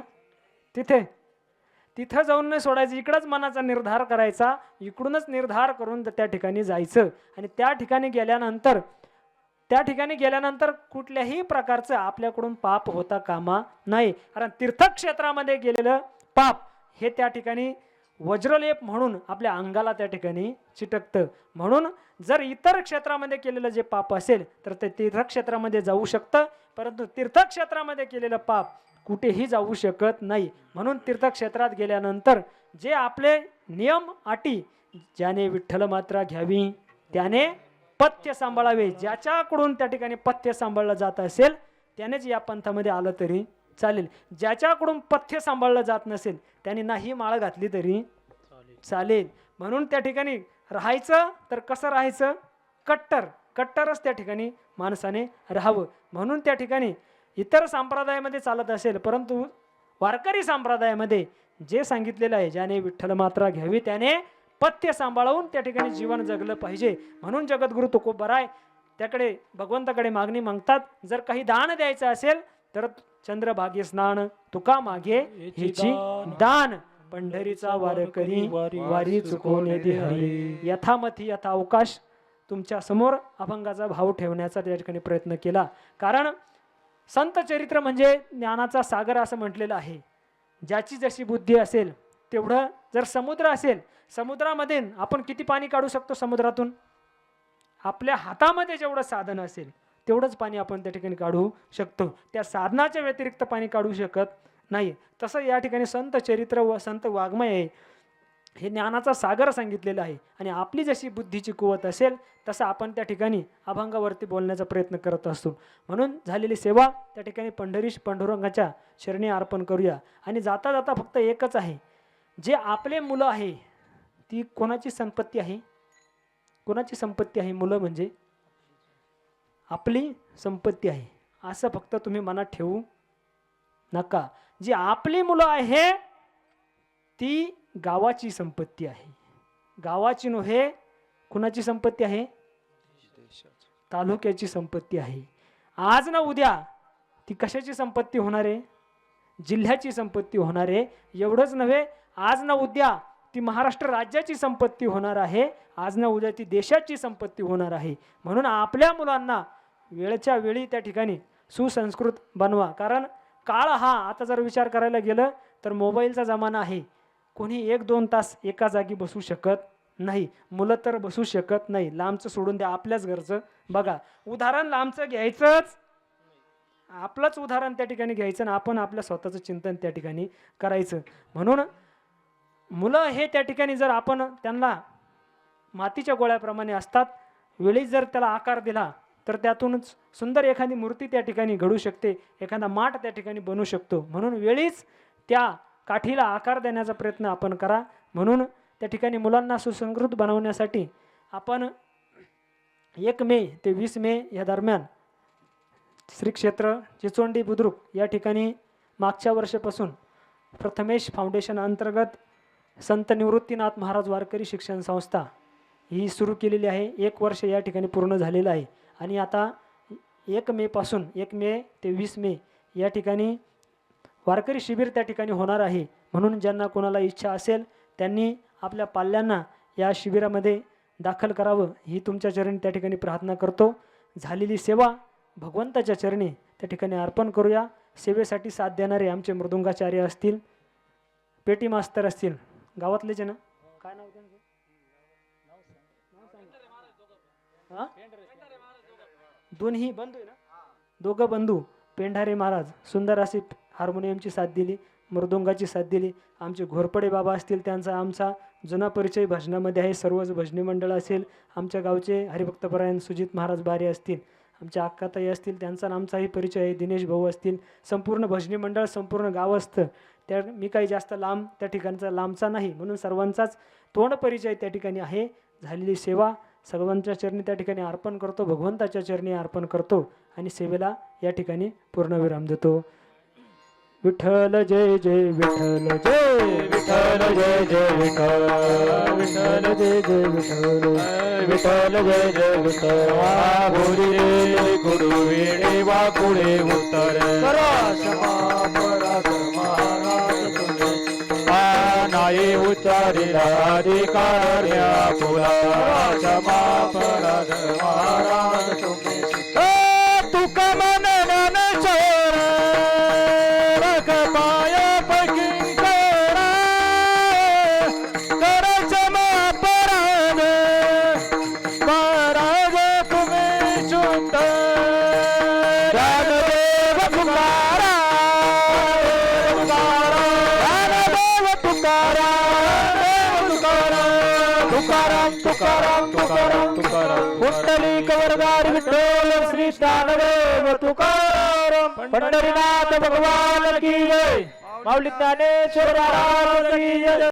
तिथं जाऊन नाही सोडायचं, इकडंच मनाचा निर्धार करायचा, इकडूनच निर्धार करून त्या ठिकाणी जायचं. आणि त्या ठिकाणी गेल्यानंतर कुठल्याही प्रकारचं आपल्याकडून पाप होता कामा नाही. कारण तीर्थक्षेत्रामध्ये गेलेलं पाप हे त्या ठिकाणी वज्रलेप म्हणून आपल्या अंगाला त्या ठिकाणी चिटकतं. म्हणून जर इतर क्षेत्रामध्ये केलेलं जे पाप असेल तर ते तीर्थक्षेत्रामध्ये जाऊ शकतं, परंतु तीर्थक्षेत्रामध्ये केलेलं पाप कुठेही जाऊ शकत नाही. म्हणून तीर्थक्षेत्रात गेल्यानंतर जे आपले नियम अटी, ज्याने विठ्ठल मात्रा घ्यावी त्याने पथ्य सांभाळावे, ज्याच्याकडून त्या ठिकाणी पथ्य सांभाळलं जात असेल त्यानेच या पंथामध्ये आलं तरी चालेल. ज्याच्याकडून पथ्य सांभाळलं जात नसेल त्याने नाही माळ घातली तरी चालेल. म्हणून त्या ठिकाणी राहायचं तर कसं राहायचं? कट्टरच त्या ठिकाणी माणसाने राहावं. म्हणून त्या ठिकाणी इतर संप्रदायामध्ये चालत असेल, परंतु वारकरी संप्रदायामध्ये जे सांगितलेलं आहे, ज्याने विठ्ठल मात्रा घ्यावी त्याने पथ्य सांभाळून त्या ठिकाणी जीवन जगलं पाहिजे. म्हणून जगद्गुरु तुकोबाराय त्याकडे भगवंताकडे मागणी मागतात, जर काही दान द्यायचं असेल तर चंद्रभागे स्नान तुका मागे हेची दान, पंढरीचा वारकरी वारी चुकवणे दे हरी. यथामथी यथा अवकाश तुमच्या समोर अभंगाचा भाव ठेवण्याचा त्या ठिकाणी प्रयत्न केला. कारण संत चरित्र म्हणजे ज्ञानाचा सागर असं म्हटलेलं आहे. ज्याची जशी बुद्धी असेल तेवढं, जर समुद्र असेल, समुद्रामध्ये आपण किती पाणी काढू शकतो? समुद्रातून आपल्या हातामध्ये जेवढं साधन असेल तेवढंच पाणी आपण त्या ठिकाणी काढू शकतो. त्या साधनाच्या व्यतिरिक्त पाणी काढू शकत नाही. तसं या ठिकाणी संत चरित्र व संत वाङ्मय आहे, हे ज्ञानाचा सागर सांगितलेलं आहे. आणि आपली जशी बुद्धीची कुवत असेल तसं आपण त्या ठिकाणी अभंगावरती बोलण्याचा प्रयत्न करत असतो. म्हणून झालेली सेवा त्या ठिकाणी पांडुरंगाच्या शरणी अर्पण करूया. आणि जाता जाता फक्त एकच आहे, जे आपले मुलं आहे ती कोणाची संपत्ती आहे? कोणाची संपत्ती आहे? मुलं म्हणजे आपली संपत्ती आहे असं फक्त तुम्ही मनात ठेवू नका. जी आपली मुलं आहे ती गावाची संपत्ती आहे. गावाची नव्हे, कुणाची संपत्ती आहे? तालुक्याची संपत्ती आहे. आज ना उद्या ती कशाची संपत्ती होणार आहे? जिल्ह्याची संपत्ती होणार आहे. एवढंच नव्हे, आज ना उद्या ती महाराष्ट्र राज्याची संपत्ती होणार आहे. आज ना उद्या ती देशाची संपत्ती होणार आहे. म्हणून आपल्या मुलांना वेळच्या वेळी त्या ठिकाणी सुसंस्कृत बनवा. कारण काळ हा आता जर विचार करायला गेलं तर मोबाईलचा जमाना आहे. कोणी 1-2 तास एका जागी बसू शकत नाही. मुलं तर बसू शकत नाही. लांबचं सोडून द्या, आपल्याच घरचं बघा. उदाहरण लांबचं घ्यायचंच, आपलंच उदाहरण त्या ठिकाणी घ्यायचं आणि आपण आपल्या स्वतःचं चिंतन त्या ठिकाणी करायचं. म्हणून मुलं हे त्या ठिकाणी जर आपण त्यांना मातीच्या गोळ्याप्रमाणे असतात, वेळी जर त्याला आकार दिला तर त्यातूनच सुंदर एखादी मूर्ती त्या ठिकाणी घडू शकते, एखादा माठ त्या ठिकाणी बनू शकतो. म्हणून वेळीच त्या काठीला आकार देण्याचा प्रयत्न आपण करा. म्हणून त्या ठिकाणी मुलांना सुसंस्कृत बनवण्यासाठी आपण 1 मे ते 20 मे या दरम्यान श्री क्षेत्र चिचोंडी बुद्रुक या ठिकाणी मागच्या वर्षापासून प्रथमेश फाउंडेशन अंतर्गत संत निवृत्तीनाथ महाराज वारकरी शिक्षण संस्था ही सुरू केलेली आहे. 1 वर्ष या ठिकाणी पूर्ण झालेलं आहे आणि आता 1 मेपासून 1 मे ते 20 मे या ठिकाणी वारकरी शिबिर त्या ठिकाणी होणार आहे. म्हणून ज्यांना कोणाला इच्छा असेल त्यांनी आपल्या पाल्यांना या शिबिरामध्ये दाखल करावं ही तुमच्या चरणी त्या ठिकाणी प्रार्थना करतो. झालेली सेवा भगवंताच्या चरणी त्या ठिकाणी अर्पण करूया. सेवेसाठी साथ देणारे आमचे मृदुंगाचार्य असतील, पेटी मास्तर असतील, गावातलेच आहे ना, काय नाव त्यांचं? हां, दोन्ही बंधू आहे ना, दोघं बंधू पेंढारे महाराज सुंदर अशी हार्मोनियमची साथ दिली, मृदुंगाची साथ दिली. आमचे घोरपडे बाबा असतील त्यांचा आमचा जुना परिचय भजनामध्ये आहे. सर्वच भजनी मंडळ असेल, आमच्या गावचे हरिभक्तपरायण सुजित महाराज बारे असतील, आमच्या अक्काताई असतील त्यांचा आणि आमचाही परिचय आहे. दिनेश भाऊ असतील, संपूर्ण भजनी मंडळ संपूर्ण गाव असतं. त्या मी काही जास्त लांब त्या ठिकाणचा लांबचा नाही म्हणून सर्वांचाच तोंड परिचय त्या ठिकाणी आहे. झालेली सेवा सर्वांच्या चरणी त्या ठिकाणी अर्पण करतो, भगवंताच्या चरणी अर्पण करतो आणि सेवेला या ठिकाणी पूर्णविराम देतो. विठ्ठल जय जय विठ्ठल जय विठ्ठल जय जय विठ्ठल विठ्ठल जय जय विठ्ठल विठ्ठल जय जय विठ्ठल. गोरी रे गुरु वेणे वा पुढे उत्तर नाही उच्चारिला अधिकार्या पुरा क्षमापराध महाराज तुम्ही तुका मन मन चोर पाय पकिंकरा कर क्षमापराध महाराज तुम्ही शुद्ध ज्ञानदेव तुकारा ज्ञानदेव तुकारा तुकाराम तुकाराम तुकाराम तुकाराम पुंडलिक वरदारी विठ्ठल श्री ज्ञानदेव तुकाराम. पंढरीनाथ भगवान की जय. माऊली ज्ञानेश्वर महाराज की जय.